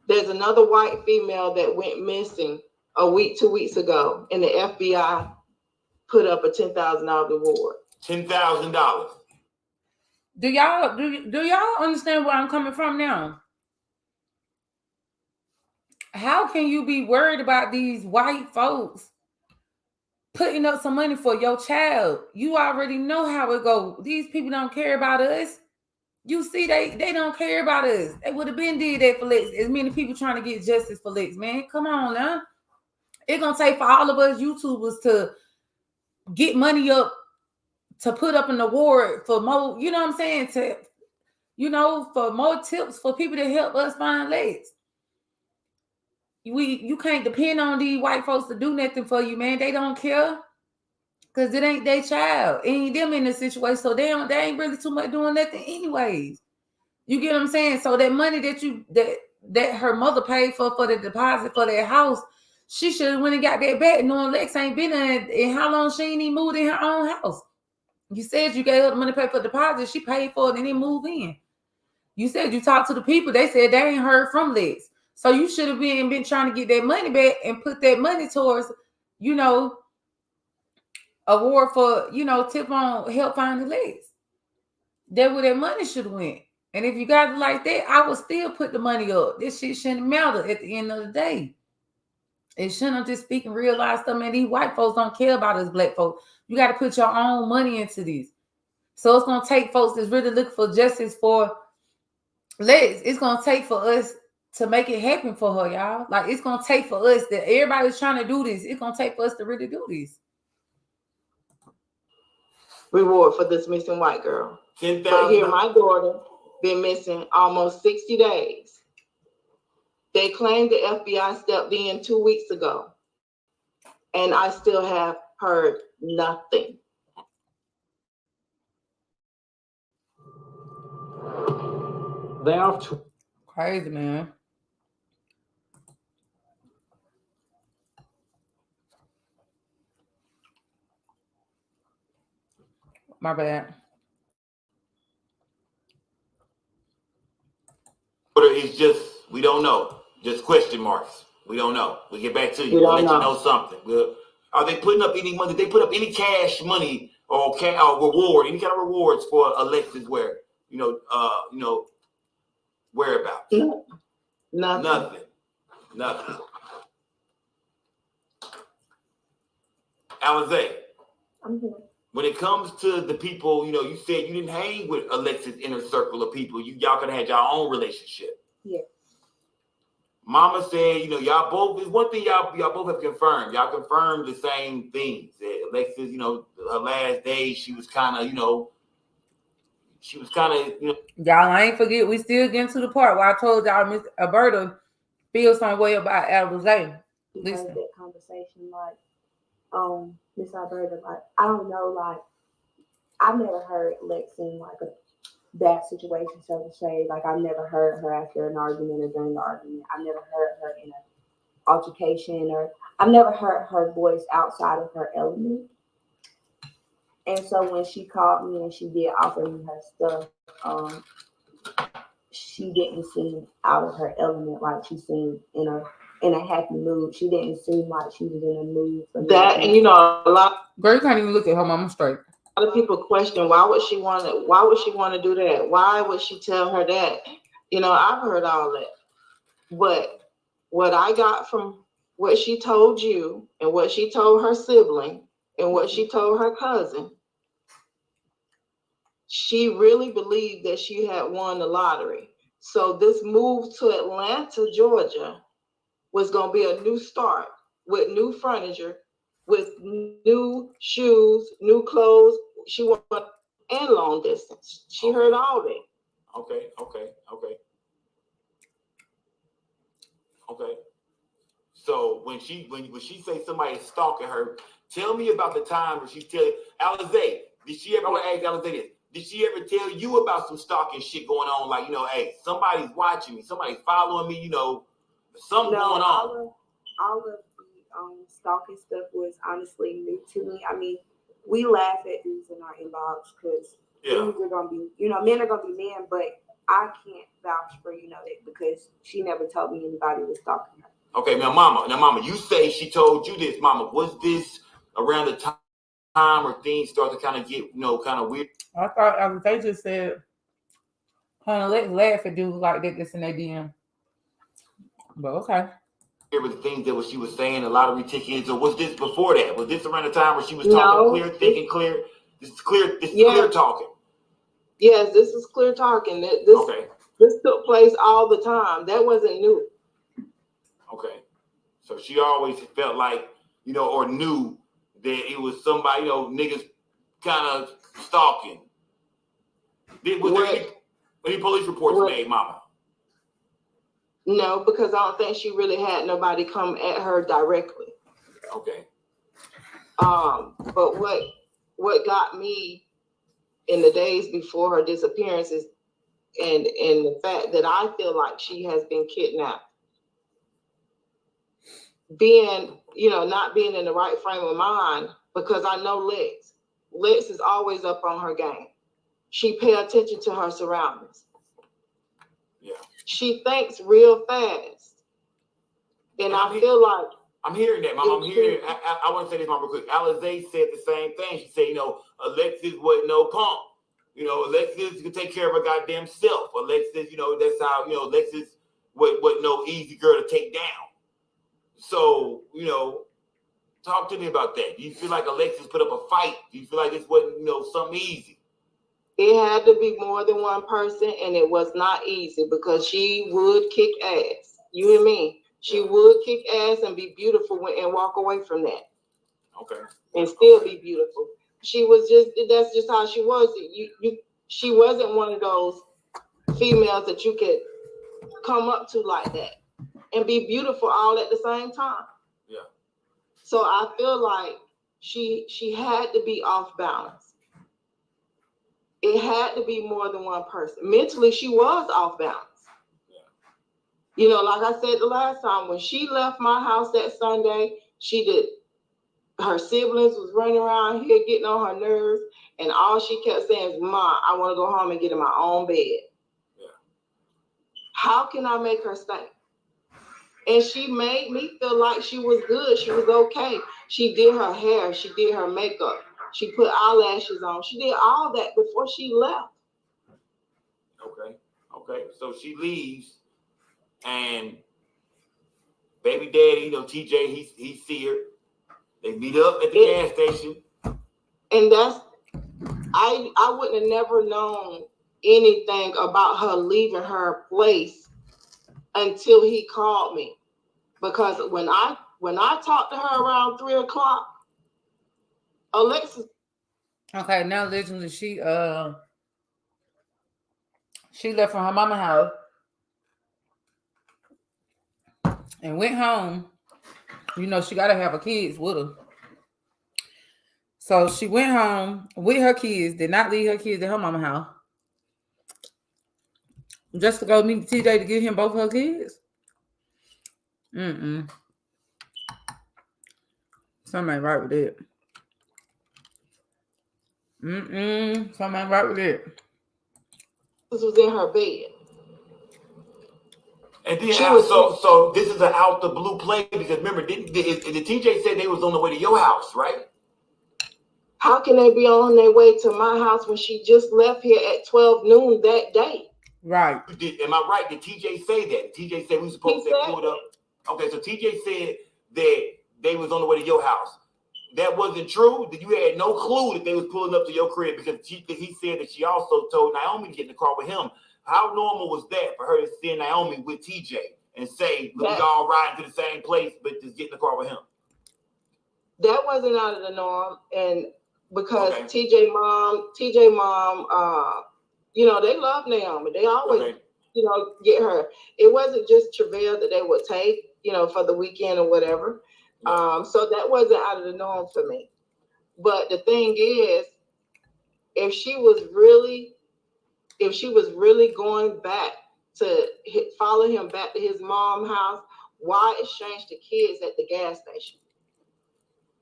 There's another white female that went missing 2 weeks ago, and the FBI put up a $10,000 reward. $10,000. Do y'all understand where I'm coming from now? How can you be worried about these white folks putting up some money for your child? You already know how it goes. These people don't care about us. You see, they don't care about us. They would have been did that for Lex. As many people trying to get justice for Lex, man. Come on now. It's gonna take for all of us YouTubers to get money up to put up an award for more, you know what I'm saying? For more tips for people to help us find Lex. You can't depend on these white folks to do nothing for you, man. They don't care. Cause it ain't their child. It ain't them in the situation. So they ain't really too much doing nothing anyways. You get what I'm saying? So that money that her mother paid for the deposit for that house, she should have went and got that back, knowing Lex ain't been in how long she ain't even moved in her own house. You said you gave her the money to pay for the deposit, she paid for it and then moved in. You said you talked to the people, they said they ain't heard from Lex. So you should have been trying to get that money back and put that money towards, award for, tip on help find the Lex. That's where that money should have went. And if you got it like that, I would still put the money up. This shit shouldn't matter at the end of the day. It shouldn't just speaking real life stuff, man. These white folks don't care about us black folks. You got to put your own money into this. So it's going to take folks that's really looking for justice for Lex. It's going to take for us to make it happen for her, y'all. Like, it's going to take for us that everybody's trying to do this. It's going to take for us to really do this. Reward for this missing white girl. But here, my daughter been missing almost 60 days. They claimed the FBI stepped in 2 weeks ago, and I still have heard nothing. They are crazy, man. My bad. It's just, we don't know. Just question marks. We don't know. We'll get back to you. We We'll don't let you know. know something. Are they putting up any money? Did they put up any cash money or reward, any kind of rewards for Alexis Ware? Whereabouts? No, nothing. Nothing. Alize, I'm here. when it comes to the people, you said you didn't hang with Alexis' inner circle of people. Y'all could have had your own relationship. Yeah. Mama said, y'all both, there's one thing y'all both have confirmed. Y'all confirmed the same things. That Alexis, her last days, she was kind of, Y'all, I ain't forget, we still getting to the part where I told y'all Miss Alberta feels some way about Alize. We heard that conversation, like, Miss Alberta, like, I don't know, like, I've never heard Lex in like a bad situation, so to say. Like, I've never heard her after an argument or during the argument. I've never heard her in an altercation, or I've never heard her voice outside of her element. And so when she called me and she did offer me her stuff, she didn't seem out of her element. Like, she seemed in a happy mood. She didn't seem like she was in a mood for That, and a lot. Girl, you can't even look at her mama straight. A lot of people question, why would she want to do that? Why would she tell her that? I've heard all that. But what I got from what she told you and what she told her sibling and what she told her cousin, she really believed that she had won the lottery. So this move to Atlanta, Georgia was going to be a new start with new furniture, with new shoes, new clothes. She went and long distance. She heard all that. Okay. So when she say somebody's stalking her, tell me about the time when she's telling Alize. Did she ever? I want to ask Alize this. Did she ever tell you about some stalking shit going on? Like, hey, somebody's watching me, somebody's following me. Something going on. All of the stalking stuff was honestly new to me. I mean, we laugh at dudes in our inbox because dudes are gonna be, men are gonna be men, but I can't vouch for that because she never told me anybody was stalking her. Okay, now mama, you say she told you this, mama. Was this around the time where things start to kind of get, kind of weird? I thought they just said, honey, let's laugh at dudes like that that's in their DM. But okay. Here were the things that she was saying, a lottery tickets, or was this before that? Was this around the time where she was talking clear, thinking clear? This is clear talking. Yes, this is clear talking. This took place all the time. That wasn't new. Okay. So she always felt like, or knew that it was somebody, niggas kind of stalking. Was there any police reports made, mama? No, because I don't think she really had nobody come at her directly. Okay. But what got me in the days before her disappearance is and the fact that I feel like she has been kidnapped. Being, not being in the right frame of mind, because I know Lex. Lex is always up on her game. She pay attention to her surroundings. Yeah. She thinks real fast. And I feel like I'm hearing that, Mom. I'm hearing. I want to say this, Mom, real quick. Alize said the same thing. She said, Alexis wasn't no punk. Alexis could take care of her goddamn self. Alexis, that's how, Alexis wasn't no easy girl to take down. So, talk to me about that. Do you feel like Alexis put up a fight? Do you feel like this wasn't, something easy? It had to be more than one person, and it was not easy because she would kick ass. You and me. She would kick ass and be beautiful and walk away from that. Okay. And still be beautiful. She was that's just how she was. She wasn't one of those females that you could come up to like that and be beautiful all at the same time. Yeah. So I feel like she had to be off balance. It had to be more than one person. Mentally, she was off balance. Yeah. Like I said the last time, when she left my house that Sunday, her siblings was running around here getting on her nerves, and all she kept saying is, "Ma, I want to go home and get in my own bed." Yeah. How can I make her stay? And she made me feel like she was good. She was okay. She did her hair. She did her makeup. She put eyelashes on. She did all that before she left. Okay. So she leaves, and baby daddy, TJ, he see her. They meet up at the gas station. And I wouldn't have never known anything about her leaving her place until he called me. Because when I talked to her around 3 o'clock, Alexis. Okay, now literally she left from her mama's house and went home. She gotta have her kids with her. So she went home with her kids, did not leave her kids at her mama's house. Just to go meet TJ to get him both her kids. Something ain't right with it. Something ain't right with it. This was in her bed. And then so this is an out the blue play, because remember, the TJ said they was on the way to your house, right? How can they be on their way to my house when she just left here at 12 noon that day? Right. Am I right? Did TJ say that? TJ said we supposed to pull it up. Okay, so TJ said that they was on the way to your house. That wasn't true? That you had no clue that they was pulling up to your crib, because he said that she also told Naomi to get in the car with him. How normal was that for her to send Naomi with TJ and say, we all riding to the same place, but just get in the car with him? That wasn't out of the norm. And because TJ mom, they love Naomi. They always, get her. It wasn't just travail that they would take, for the weekend or whatever. So that wasn't out of the norm for me. But the thing is, if she was really going back to follow him back to his mom's house, why exchange the kids at the gas station?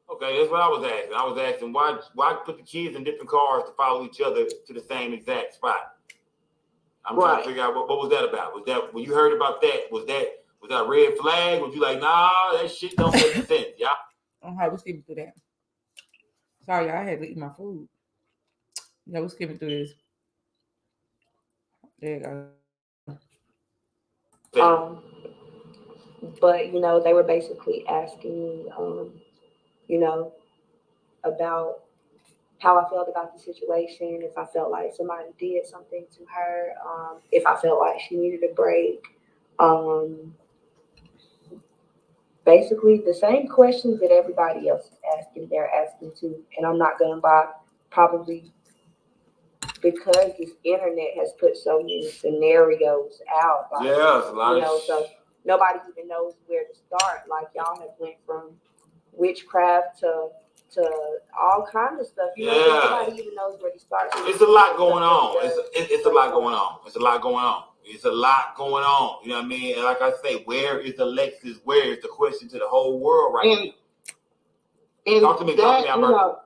Okay, that's what I was asking. I was asking why put the kids in different cars to follow each other to the same exact spot? I'm trying to figure out what was that about. Was that when you heard about that? Was that a red flag? Was you like, nah, that shit don't make sense, y'all? Okay, we're skipping through that. Sorry, I had to eat my food. Yeah, we're skipping through this. There you go. But they were basically asking me, about how I felt about the situation, if I felt like somebody did something to her, if I felt like she needed a break. Basically the same questions that everybody else is asking, they're asking too. And I'm not gonna lie, probably because this internet has put so many scenarios out. Like, it's a lot so nobody even knows where to start. Like, y'all have went from witchcraft to all kinds of stuff. Nobody even knows where to start. It's a lot going on. It's a lot going on. It's a lot going on. It's a lot going on. You know what I mean? And like I say, where is Alexis? Where is the question to the whole world right now? And talk to me about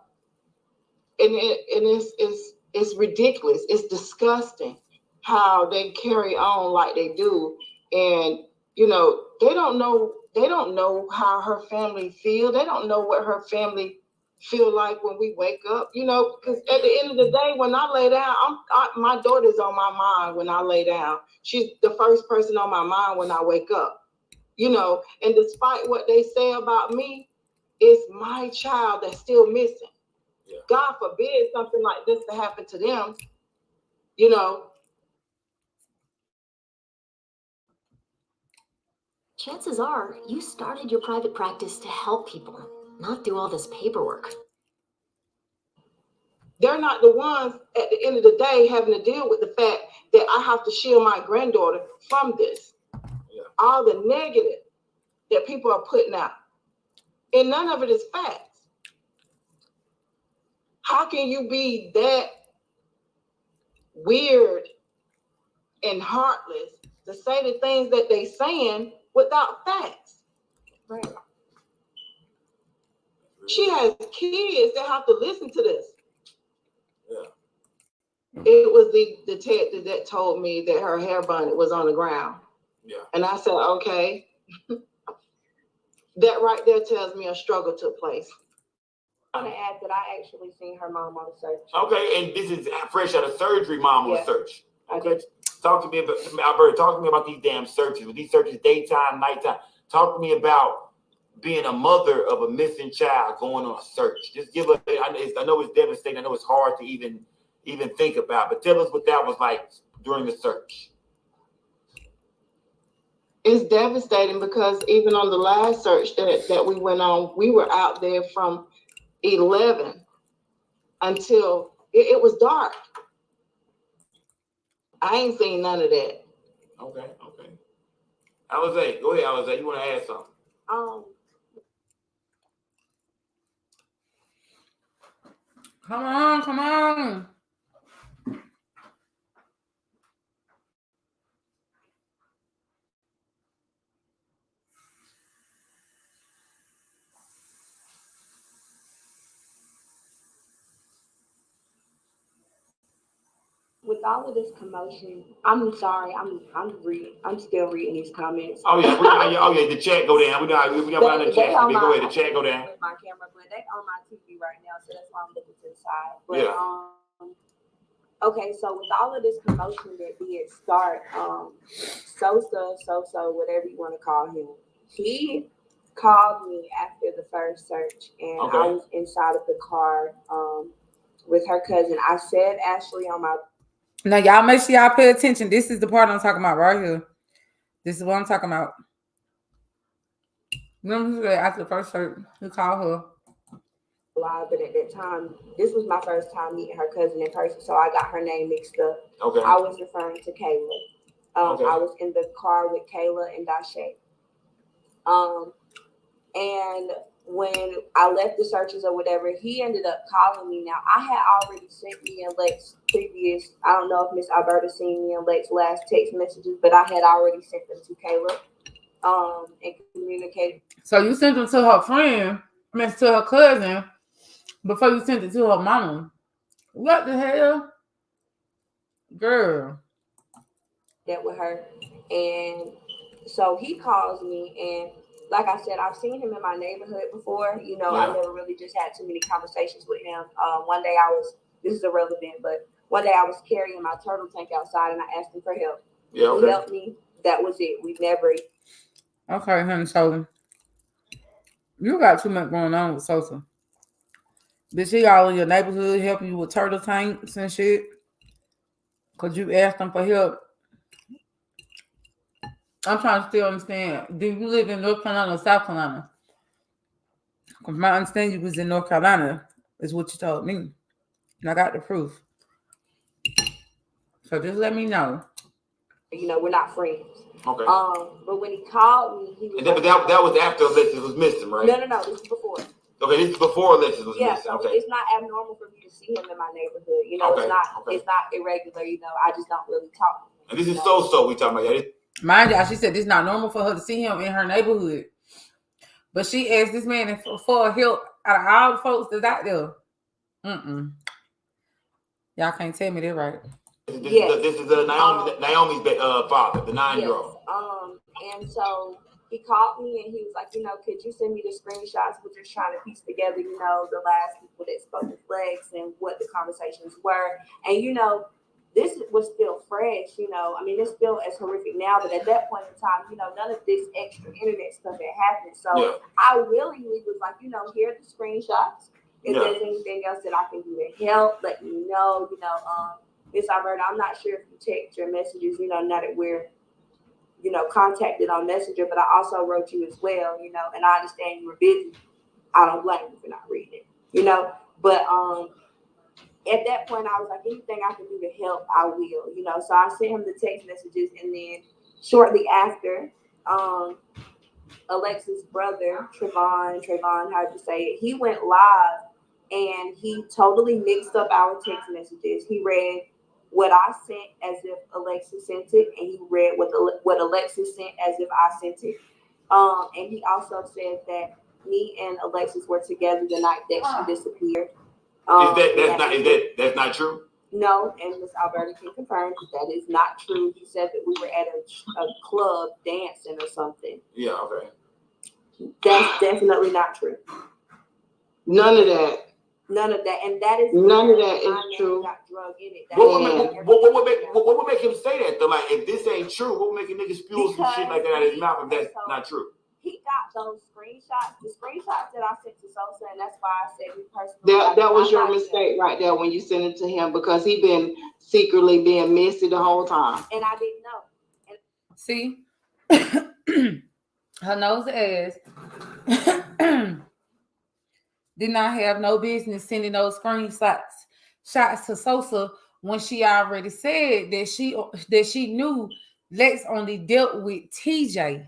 it's ridiculous. It's disgusting how they carry on like they do. And they don't know how her family feel. They don't know what her family feel like when we wake up, because at the end of the day, when I lay down, my daughter's on my mind when I lay down. She's the first person on my mind when I wake up, and despite what they say about me, it's my child that's still missing. Yeah. God forbid something like this to happen to them, Chances are you started your private practice to help people, not do all this paperwork. They're not the ones at the end of the day having to deal with the fact that I have to shield my granddaughter from this. Yeah. All the negative that people are putting out. And none of it is facts. How can you be that weird and heartless to say the things that they saying without facts? Right. She has kids that have to listen to this. Yeah. It was the detective that told me that her hair bonnet was on the ground. Yeah. And I said, okay. that right there tells me a struggle took place. I want to add that I actually seen her mom on the search. Okay, and this is fresh out of surgery, mom on the search. Okay. Talk to me about, Alberta, talk to me about these damn searches. Were these searches daytime, nighttime? Talk to me about being a mother of a missing child going on a search. Just give us, I know it's devastating. I know it's hard to even think about, but tell us what that was like during the search. It's devastating because even on the last search that we went on, we were out there from 11 until it was dark. I ain't seen none of that. Okay. Alize, go ahead, Alize. You want to add something? Come on. With all of this commotion, I'm sorry. I'm still reading these comments. Oh yeah, the chat go down. We got on the chat. Go ahead, the chat go down. With my camera, but they on my TV right now, so that's why I'm looking to the side. But okay, so with all of this commotion that did start, Sosa, whatever you want to call him, he called me after the first search, and I was inside of the car with her cousin. I said Ashley on my. Now, y'all make sure y'all pay attention. This is the part I'm talking about right here. This is what I'm talking about. Remember after the first search, he called her. But at that time, this was my first time meeting her cousin in person, so I got her name mixed up. Okay. I was referring to Kayla. I was in the car with Kayla and Dashe. And when I left the searches or whatever, he ended up calling me. Now, I had already sent me and Lex previous, I don't know if Miss Alberta seen me and Lex last text messages, but I had already sent them to Kayla and communicated. So you sent them to her friend, to her cousin, before you sent it to her mama. What the hell? Girl. That with her. And so he calls me, and like I said, I've seen him in my neighborhood before. I never really just had too many conversations with him. One day this is irrelevant, but one day I was carrying my turtle tank outside and I asked him for help. He helped me. That was it. We never. Okay, honey, so you got too much going on with Sosa. Did she all in your neighborhood helping you with turtle tanks and shit? Because you asked them for help. I'm trying to still understand. Do you live in North Carolina or South Carolina? From my understanding, you was in North Carolina, is what you told me. And I got the proof. So just let me know. We're not friends. Okay. But when he called me, he was. But that was after Alexis was missing, right? No. This is before. Okay, this is before Alexis was missing. So okay. It's not abnormal for me to see him in my neighborhood. It's not irregular. I just don't really talk. And this is so we talking about. Mind you, she said it's not normal for her to see him in her neighborhood. But she asked this man for help out of all the folks that's out there. Y'all can't tell me that right. This is Naomi's father, the 9-year-old. And so he called me and he was like, could you send me the screenshots? We're just trying to piece together, the last people that spoke with Lex and what the conversations were. And, this was still fresh, it's still as horrific now, but at that point in time, none of this extra internet stuff had happened. So I willingly was like, here are the screenshots. If there's anything else that I can do to help, let me know. Miss Alberta, I'm not sure if you checked your messages, now that we're, contacted on Messenger, but I also wrote you as well, and I understand you were busy. I don't blame you for not reading it, but at that point, I was like, anything I can do to help, I will, So I sent him the text messages, and then shortly after, Alexis' brother, Trayvon, how'd you say it? He went live, and he totally mixed up our text messages. He read what I sent as if Alexis sent it, and he read what Alexis sent as if I sent it. And he also said that me and Alexis were together the night that she disappeared. That's not true? No, and Miss Alberta can confirm that is not true. He said that we were at a club dancing or something. Yeah, okay. That's definitely not true. None of that. None of that, and that is None of that is my true. name got drug in it. What would make him say that though? Like, if this ain't true, what would make a nigga spew some shit like that out of his mouth if that's not true? He got those screenshots, the screenshots that I sent to Sosa, and that's why I said me personally. That was your mistake right there when you sent it to him, because he been secretly being messy the whole time. And I didn't know. And See, her nose ass did not have no business sending those shots to Sosa when she already said that she knew Lex only dealt with TJ.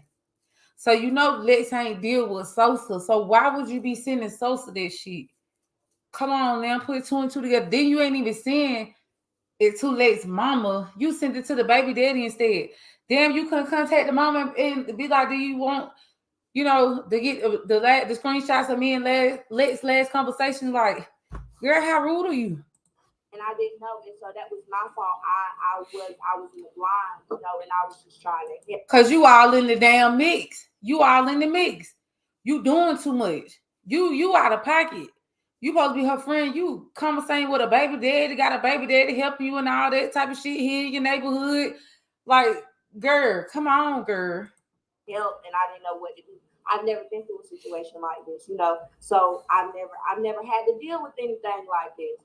So you know Lex ain't deal with Sosa. So why would you be sending Sosa that shit? Come on now, put two and two together. Then you ain't even send it to Lex mama. You sent it to the baby daddy instead. Damn, you couldn't contact the mama and be like, do you want, to get the screenshots of me and Lex last conversation? Like, girl, how rude are you? And I didn't know, and so that was my fault. I was in the blind, and I was just trying to get. Cause you all in the damn mix. You all in the mix. You doing too much. You out of pocket. You supposed to be her friend. You conversating with a baby daddy, got a baby daddy helping you and all that type of shit here in your neighborhood. Like, girl, come on, girl. Help, and I didn't know what to do. I've never been through a situation like this, So I've never had to deal with anything like this,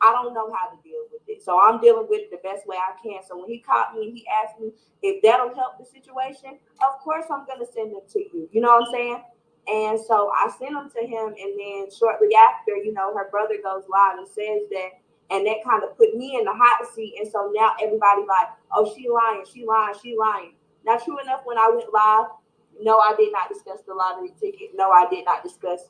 I don't know how to deal with it. So I'm dealing with it the best way I can. So when he caught me and he asked me if that'll help the situation, of course I'm gonna send them to you. You know what I'm saying? And so I sent them to him, and then shortly after, her brother goes live and says that, and that kind of put me in the hot seat. And so now everybody like, oh, she lying. Now, true enough, when I went live, no, I did not discuss the lottery ticket. No, I did not discuss,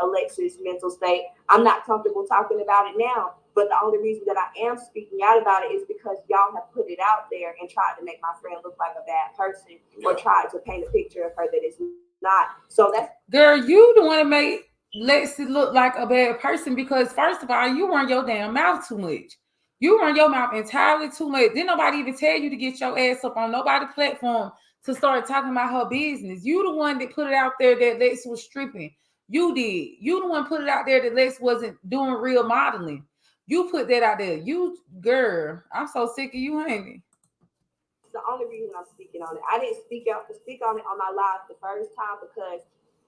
Alexis' mental state. I'm not comfortable talking about it now. But the only reason that I am speaking out about it is because y'all have put it out there and tried to make my friend look like a bad person, or tried to paint a picture of her that is not. So that's, girl, you the one that made Lexi look like a bad person, because first of all, you run your damn mouth too much. You run your mouth entirely too much. Didn't nobody even tell you to get your ass up on nobody's platform to start talking about her business. You the one that put it out there that Lex was stripping. You did. You the one put it out there that Lex wasn't doing real modeling. You put that out there. You, girl, I'm so sick of you, ain't it? It's the only reason I'm speaking on it. I didn't speak on it on my live the first time because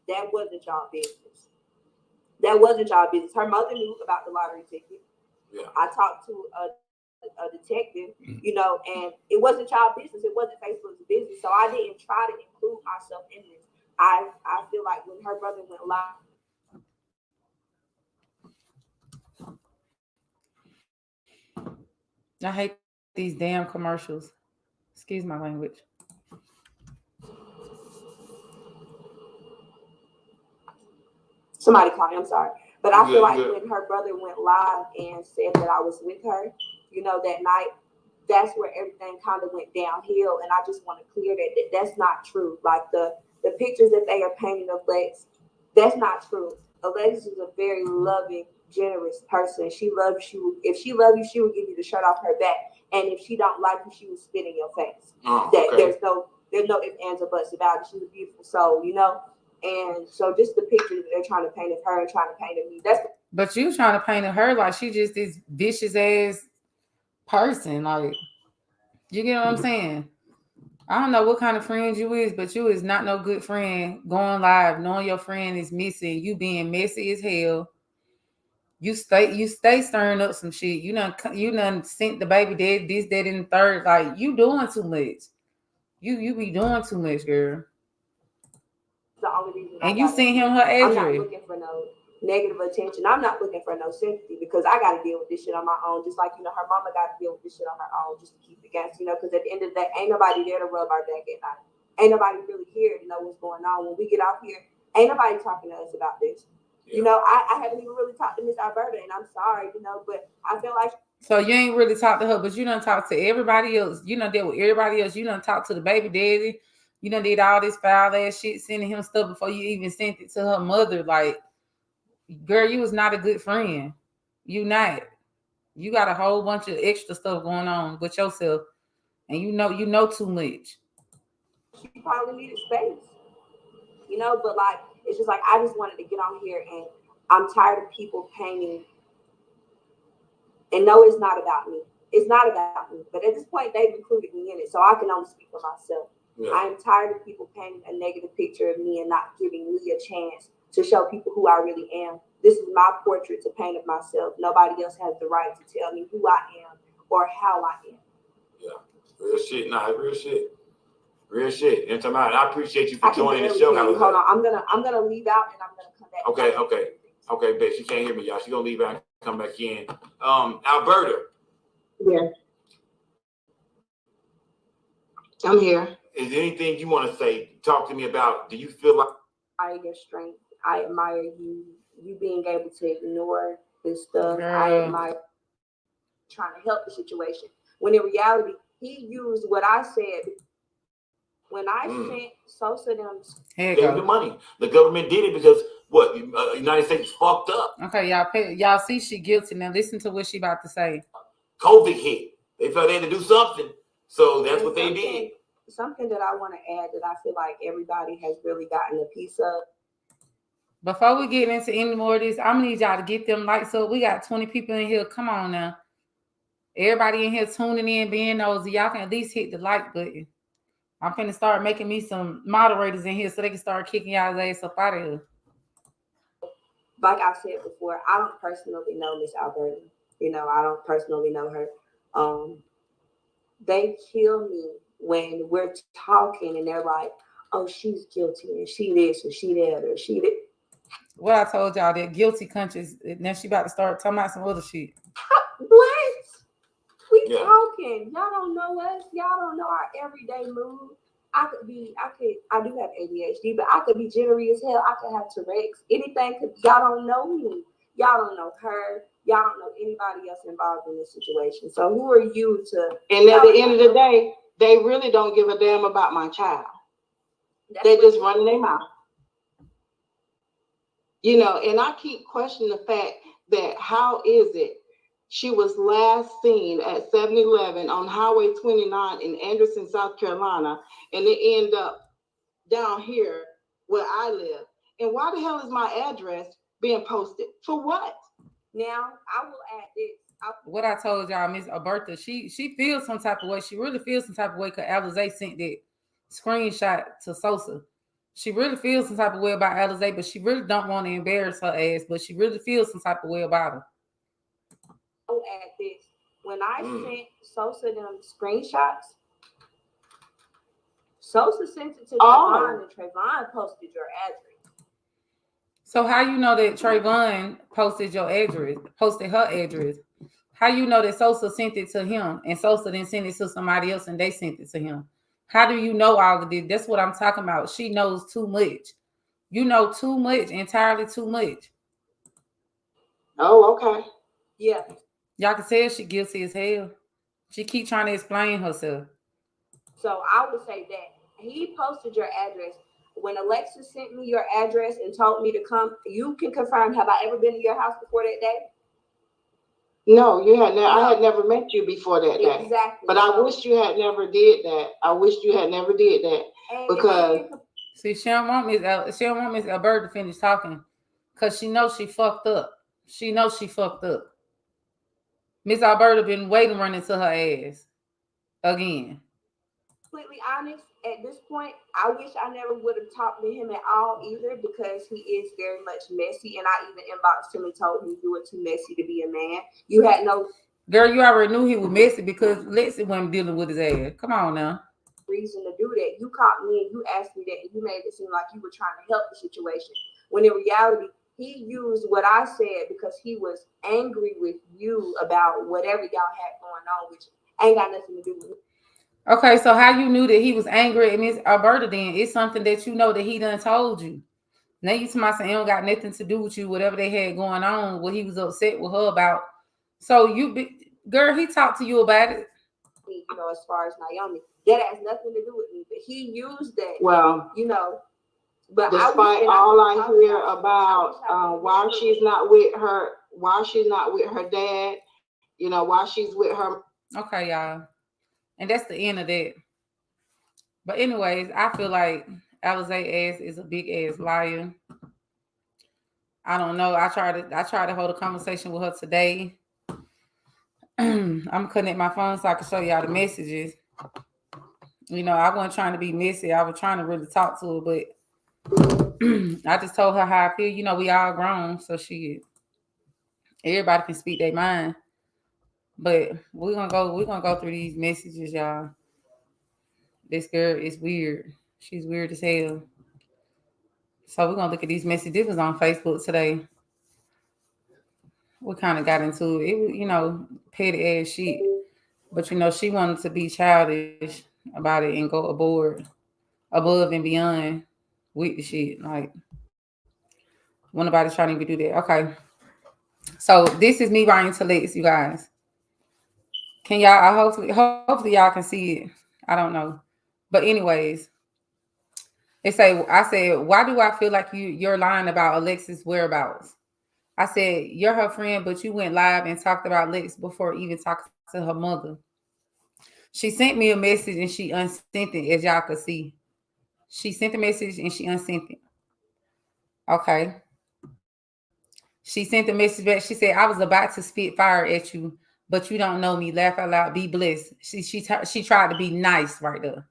that wasn't y'all business. That wasn't y'all business. Her mother knew about the lottery ticket. Yeah. I talked to a detective, and it wasn't y'all business. It wasn't Facebook's business. So I didn't try to include myself in this. I feel like when her brother went live. I hate these damn commercials. Excuse my language. Somebody called me, I'm sorry. But I feel like when her brother went live and said that I was with her, that night, that's where everything kind of went downhill. And I just want to clear that's not true. Like the pictures that they are painting of Lex, that's not true. Alexis is a very loving, generous person. She loves you. If she loves you, she will give you the shirt off her back. And if she don't like you, she will spit in your face. There's no ifs, ands, or buts about it. She's a beautiful soul, And so just the picture that they're trying to paint of her and trying to paint of me. But you trying to paint of her like she just this vicious ass person. Like, you get what I'm saying? I don't know what kind of friend you is, but you is not no good friend going live, knowing your friend is missing, you being messy as hell. You stay stirring up some shit. You done sent the baby dead, this, that, and the third. Like, you doing too much. You be doing too much, girl. The only reason. And you sent him her address. I'm not looking for no negative attention. I'm not looking for no sympathy because I got to deal with this shit on my own. Just like, her mama got to deal with this shit on her own just to keep the gas, because at the end of the day, ain't nobody there to rub our back at night. Ain't nobody really here to know what's going on. When we get out here, ain't nobody talking to us about this. Yeah. I haven't even really talked to Miss Alberta, and I'm sorry, but I feel like. So you ain't really talked to her, but you done talked to everybody else. You done dealt with everybody else. You done talked to the baby daddy. You done did all this foul ass shit, sending him stuff before you even sent it to her mother. Like, girl, you was not a good friend. You not. You got a whole bunch of extra stuff going on with yourself, and you know too much. She probably needed space. know, but like, it's just like, I just wanted to get on here, and I'm tired of people painting. And no, it's not about me. It's not about me. But at this point, they've included me in it, so I can only speak for myself. Yeah. I'm tired of people painting a negative picture of me and not giving me a chance to show people who I really am. This is my portrait to paint of myself. Nobody else has the right to tell me who I am or how I am. Yeah, real shit. Nah, real shit. Real shit. And I appreciate you for joining the show. Hold on, I'm gonna leave out and I'm gonna come back. Okay, babe. She can't hear me, y'all. She gonna leave out and come back in. Alberta. Yeah. I'm here. Is there anything you want to say? Talk to me about. Do you feel like I admire your strength. I admire you being able to ignore this stuff. I admire trying to help the situation. When in reality, he used what I said. When I sent Sosa them, gave the money. The government did it because what? United States fucked up. Okay, y'all see she guilty. Now listen to what she about to say. COVID hit. They felt they had to do something. So that's what they did. Something that I want to add that I feel like everybody has really gotten a piece of. Before we get into any more of this, I'm gonna need y'all to get them lights up. We got 20 people in here. Come on now. Everybody in here tuning in, being nosy. Y'all can at least hit the like button. I'm finna start making me some moderators in here so they can start kicking y'all's ass up out of here. Like I said before, I don't personally know Miss Alberta. You know, I don't personally know her. They kill me when we're talking and they're like, oh, she's guilty and she this and she that or she that. What I told y'all, that guilty countries, now she about to start talking about some other shit. What? We talking. Y'all don't know us. Y'all don't know our everyday mood. I do have ADHD, but I could be jittery as hell. I could have Tourette's. Anything, y'all don't know me. Y'all don't know her. Y'all don't know anybody else involved in this situation. So who are you to? And at the end of the day, they really don't give a damn about my child. They're just running their mouth. You know, and I keep questioning the fact that how is it she was last seen at 7-Eleven on Highway 29 in Anderson, South Carolina, and it ended up down here where I live. And why the hell is my address being posted? For what? Now, I will add this. What I told y'all, Miss Alberta, she feels some type of way. She really feels some type of way because Alize sent that screenshot to Sosa. She really feels some type of way about Alize, but she really don't want to embarrass her ass, but she really feels some type of way about her. I'll add this. When I sent Sosa them screenshots, Sosa sent it to Trayvon, and Trayvon posted your address. So how you know that Trayvon posted her address? How you know that Sosa sent it to him and Sosa then sent it to somebody else and they sent it to him? How do you know all of this? That's what I'm talking about. She knows too much. You know too much, entirely too much. Oh, okay. Yeah. Y'all can tell she guilty as hell. She keep trying to explain herself. So I would say that he posted your address. When Alexis sent me your address and told me to come, you can confirm, have I ever been to your house before that day? No, you had. I had never met you before that day. Exactly. But I wish you had never did that. I wish you had never did that because. See, she don't want Miss Alberta to finish talking because she knows she fucked up. She knows she fucked up. Miss Alberta been waiting running to her ass again. Completely honest, at this point, I wish I never would have talked to him at all either because he is very much messy. And I even inboxed him and told him you were too messy to be a man. You had no girl. You already knew he was messy because Lexi wasn't dealing with his ass. Come on now. Reason to do that. You caught me and you asked me that and you made it seem like you were trying to help the situation. When in reality, he used what I said because he was angry with you about whatever y'all had going on, which ain't got nothing to do with me. Okay, so how you knew that he was angry at Miss Alberta then? It's something that you know that he done told you. Now you somebody saying it don't got nothing to do with you, whatever they had going on, what he was upset with her about. So girl, he talked to you about it. You know, as far as Naomi, that has nothing to do with me, but he used that. Well, you know, but despite all I hear about why she's not with her dad, you know, why she's with her. Okay, y'all. And that's the end of that. But anyways, I feel like Alize ass is a big ass liar. I don't know. I tried to hold a conversation with her today. I'm cutting my phone so I can show y'all the messages. I wasn't trying to be messy. I was trying to really talk to her, but I just told her how I feel. We all grown, so everybody can speak their mind. But we're gonna go through these messages, y'all. This girl is weird. She's weird as hell. So we're gonna look at these messages. This was on Facebook today. We kind of got into it. It was, petty ass shit. But she wanted to be childish about it and go above and beyond with the shit. Like, when nobody's trying to even do that. Okay. So this is me writing to Lex, you guys. Can y'all hopefully y'all can see it. I don't know. But anyways, I said, why do I feel like you're lying about Alexis' whereabouts? I said, you're her friend, but you went live and talked about Lex before even talking to her mother. She sent me a message and she unsent it, as y'all could see. She sent the message and she unsent it. Okay. She sent the message back. She said, I was about to spit fire at you, but you don't know me. Laugh out loud. Be blessed. She tried to be nice right there.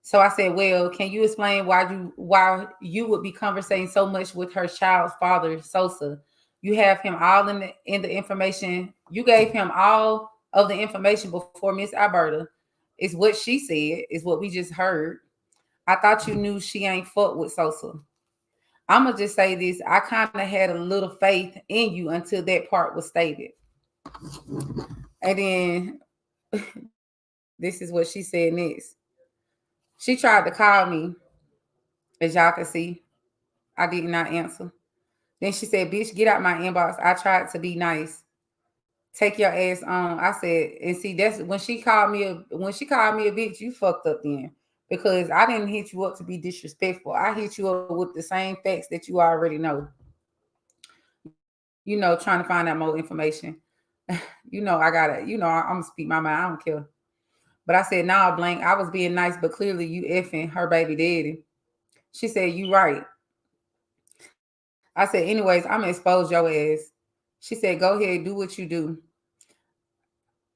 So I said, well, can you explain why you would be conversing so much with her child's father, Sosa? You have him all in the information. You gave him all of the information before Miss Alberta. Is what she said, is what we just heard. I thought you knew she ain't fuck with Sosa. I'ma just say this. I kind of had a little faith in you until that part was stated. And then this is what she said next. She tried to call me, as y'all can see. I did not answer. Then she said, bitch, get out my inbox. I tried to be nice. Take your ass on. I said, and see, that's when she called me a bitch, you fucked up then. Because I didn't hit you up to be disrespectful. I hit you up with the same facts that you already know. Trying to find out more information. I'm gonna speak my mind. I don't care. But I said, nah, blank. I was being nice, but clearly you effing her baby daddy. She said, you right. I said, anyways, I'm gonna expose your ass. She said, go ahead, do what you do.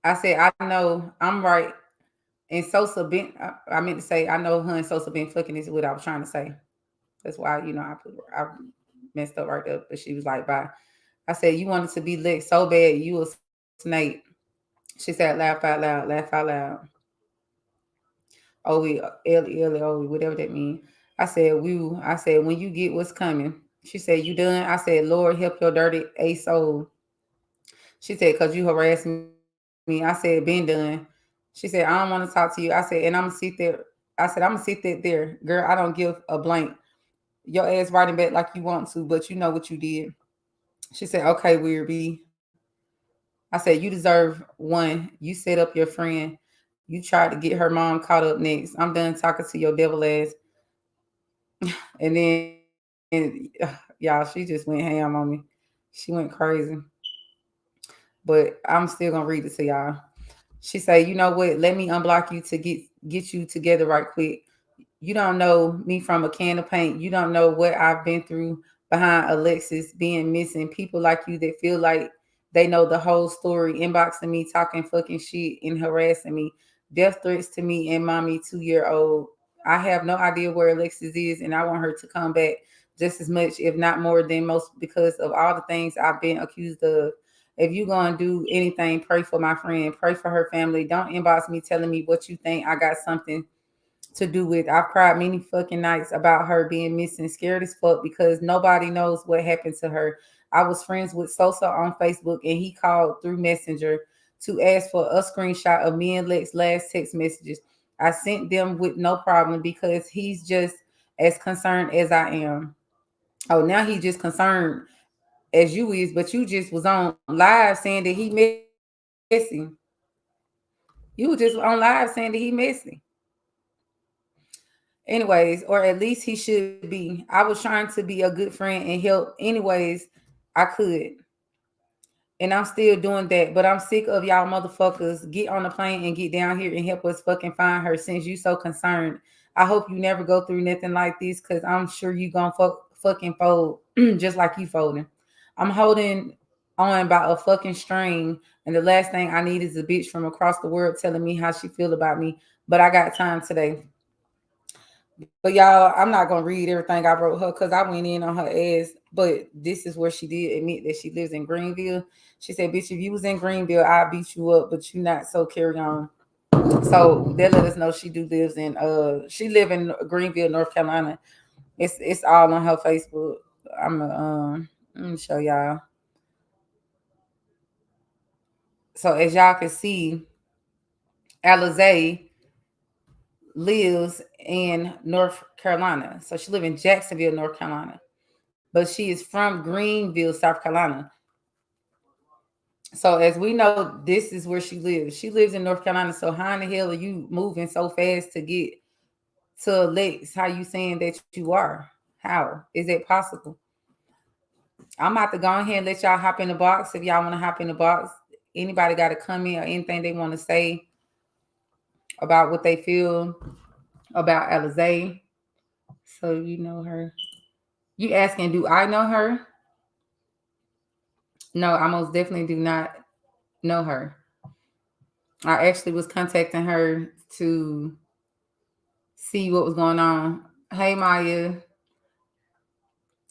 I said, I know I'm right. And Sosa been, I meant to say, I know her and Sosa been fucking is what I was trying to say. That's why, I messed up right there. But she was like, bye. I said, you wanted to be licked so bad, you a snake. She said, laugh out loud, laugh out loud. Whatever that means. I said, when you get what's coming. She said, you done? I said, Lord, help your dirty a soul. She said, because you harassed me. I said, been done. She said, I don't want to talk to you. I said, and I'm going to sit there. I said, I'm going to sit there. Girl, I don't give a blank. Your ass writing back like you want to, but you know what you did. She said, okay, Weird B. I said, you deserve one. You set up your friend. You tried to get her mom caught up next. I'm done talking to your devil ass. And then, y'all, she just went ham on me. She went crazy. But I'm still gonna read it to y'all. She said, you know what? Let me unblock you to get you together right quick. You don't know me from a can of paint. You don't know what I've been through behind Alexis being missing. People like you that feel like they know the whole story, inboxing me, talking fucking shit and harassing me, death threats to me and mommy 2-year old. I have no idea where Alexis is, and I want her to come back just as much, if not more than most, because of all the things I've been accused of. If you gonna do anything, pray for my friend, pray for her family. Don't inbox me telling me what you think I got something to do with. I've cried many fucking nights about her being missing, scared as fuck because nobody knows what happened to her. I was friends with Sosa on Facebook and he called through Messenger to ask for a screenshot of me and Lex last text messages. I sent them with no problem because he's just as concerned as I am. Oh, now he's just concerned as you is, but you just was on live saying that he messy. You was just on live saying that he messy. Anyways, or at least he should be. I was trying to be a good friend and help anyways I could. And I'm still doing that, but I'm sick of y'all motherfuckers get on the plane and get down here and help us fucking find her since you so concerned. I hope you never go through nothing like this because I'm sure you gonna fucking fold just like you folding. I'm holding on by a fucking string, and the last thing I need is a bitch from across the world telling me how she feel about me. But I got time today. But y'all, I'm not gonna read everything I wrote her because I went in on her ass. But this is where she did admit that she lives in Greenville. She said, "Bitch, if you was in Greenville, I'd beat you up, but you not. So carry on." So they let us know she do lives in she live in Greenville, North Carolina. It's all on her Facebook. I'm let me show y'all. So as y'all can see, Alize lives in North Carolina. So she live in Jacksonville, North Carolina. But she is from Greenville, South Carolina. So as we know, this is where she lives. She lives in North Carolina. So how in the hell are you moving so fast to get to Lex? How you saying that you are? How is that possible? I'm about to go ahead and let y'all hop in the box if y'all want to hop in the box. Anybody got a comment or anything they want to say about what they feel about Alize? So you know her. You asking, do I know her? No, I most definitely do not know her. I actually was contacting her to see what was going on. Hey Maya.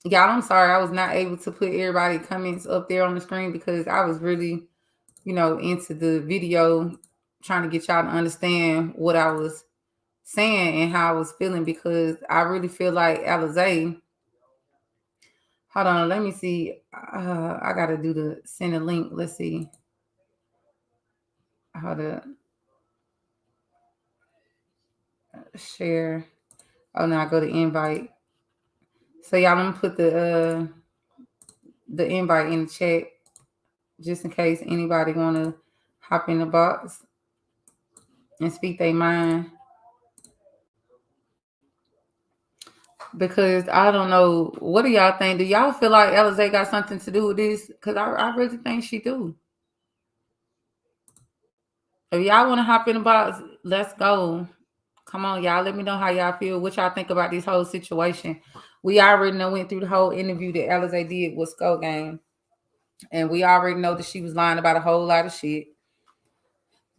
Y'all, I'm sorry I was not able to put everybody comments up there on the screen because I was really, into the video trying to get y'all to understand what I was saying and how I was feeling because I really feel like Alize. Hold on, let me see. I gotta do the send a link. Let's see how to share. Oh no, I go to invite. So y'all, let me put the invite in the chat just in case anybody wanna hop in the box and speak their mind. Because I don't know, what do y'all think? Do y'all feel like Alize got something to do with this? Because I really think she do. If y'all want to hop in the box, let's go. Come on, y'all. Let me know how y'all feel. What y'all think about this whole situation. We already know went through the whole interview that Alize did with Skull Game. And we already know that she was lying about a whole lot of shit.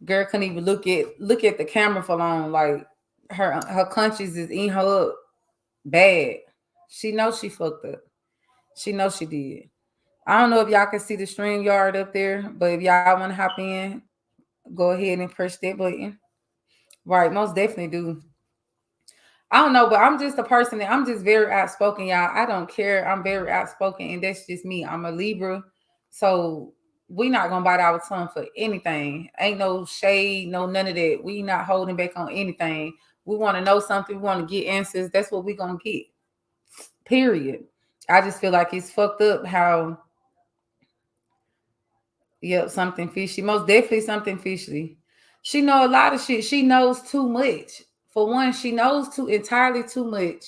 Girl couldn't even look at the camera for long. Like her conscience is in her up bad. She knows she fucked up. She knows she did. I don't know if y'all can see the stream yard up there, but if y'all want to hop in, go ahead and press that button. Right, most definitely do. I don't know, but I'm just a person that I'm just very outspoken, y'all. I don't care. I'm very outspoken, and that's just me. I'm a Libra, so we not gonna bite our tongue for anything. Ain't no shade, no none of that. We not holding back on anything. We want to know something. We want to get answers. That's what we gonna get. Period. I just feel like it's fucked up how. Yep, something fishy. Most definitely something fishy. She know a lot of shit. She knows too much. For one, she knows too entirely too much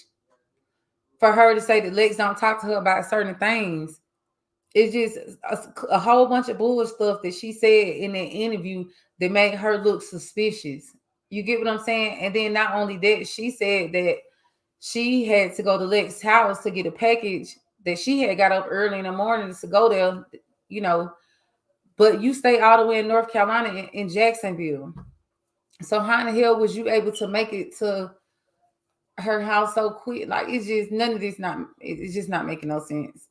for her to say that Lex don't talk to her about certain things. It's just a whole bunch of bullshit stuff that she said in that interview that made her look suspicious. You get what I'm saying? And then not only that, she said that she had to go to Lex's house to get a package that she had got up early in the morning to go there, you know, but you stay all the way in North Carolina in Jacksonville. So how in the hell was you able to make it to her house so quick? Like it's just none of this it's just not making no sense.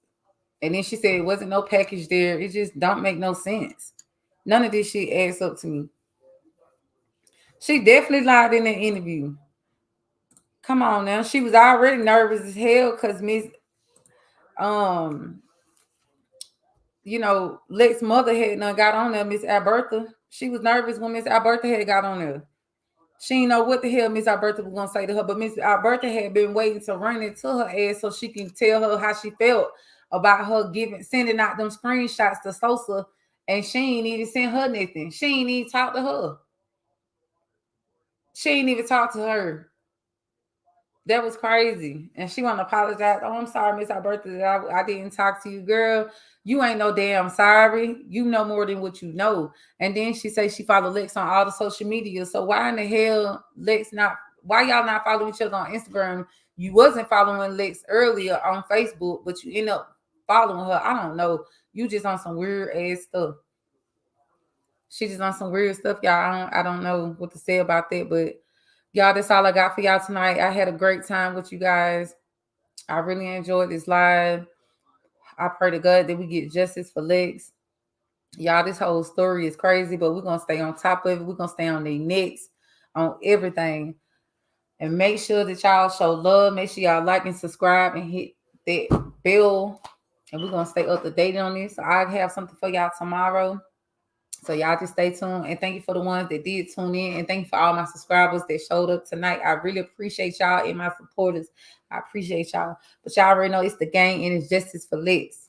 And then she said it wasn't no package there. It just don't make no sense. None of this shit adds up to me. She definitely lied in the interview. Come on now. She was already nervous as hell because Miss um Lex's mother had not got on there, Miss Alberta. She was nervous when Miss Alberta had got on there. She didn't know what the hell Miss Alberta was gonna say to her, but Miss Alberta had been waiting to run into her ass so she can tell her how she felt about her sending out them screenshots to Sosa, and she ain't even send her nothing. She ain't even talk to her. She ain't even talk to her. That was crazy. And she want to apologize. Oh, I'm sorry, Miss Alberta, that I didn't talk to you, girl. You ain't no damn sorry. You know more than what you know. And then she say she follow Lex on all the social media. So why in the hell why y'all not following each other on Instagram? You wasn't following Lex earlier on Facebook, but you end up following her. I don't know. You just on some weird ass stuff. She just on some weird stuff, y'all. I don't know what to say about that, but y'all, that's all I got for y'all tonight. I had a great time with you guys. I really enjoyed this live. I pray to God that we get justice for Lex. Y'all, this whole story is crazy, but we're going to stay on top of it. We're going to stay on their necks, on everything. And make sure that y'all show love. Make sure y'all like and subscribe and hit that bell. And we're going to stay up to date on this. So I'll have something for y'all tomorrow. So y'all just stay tuned. And thank you for the ones that did tune in. And thank you for all my subscribers that showed up tonight. I really appreciate y'all and my supporters. I appreciate y'all. But y'all already know it's the game and it's justice for Lex.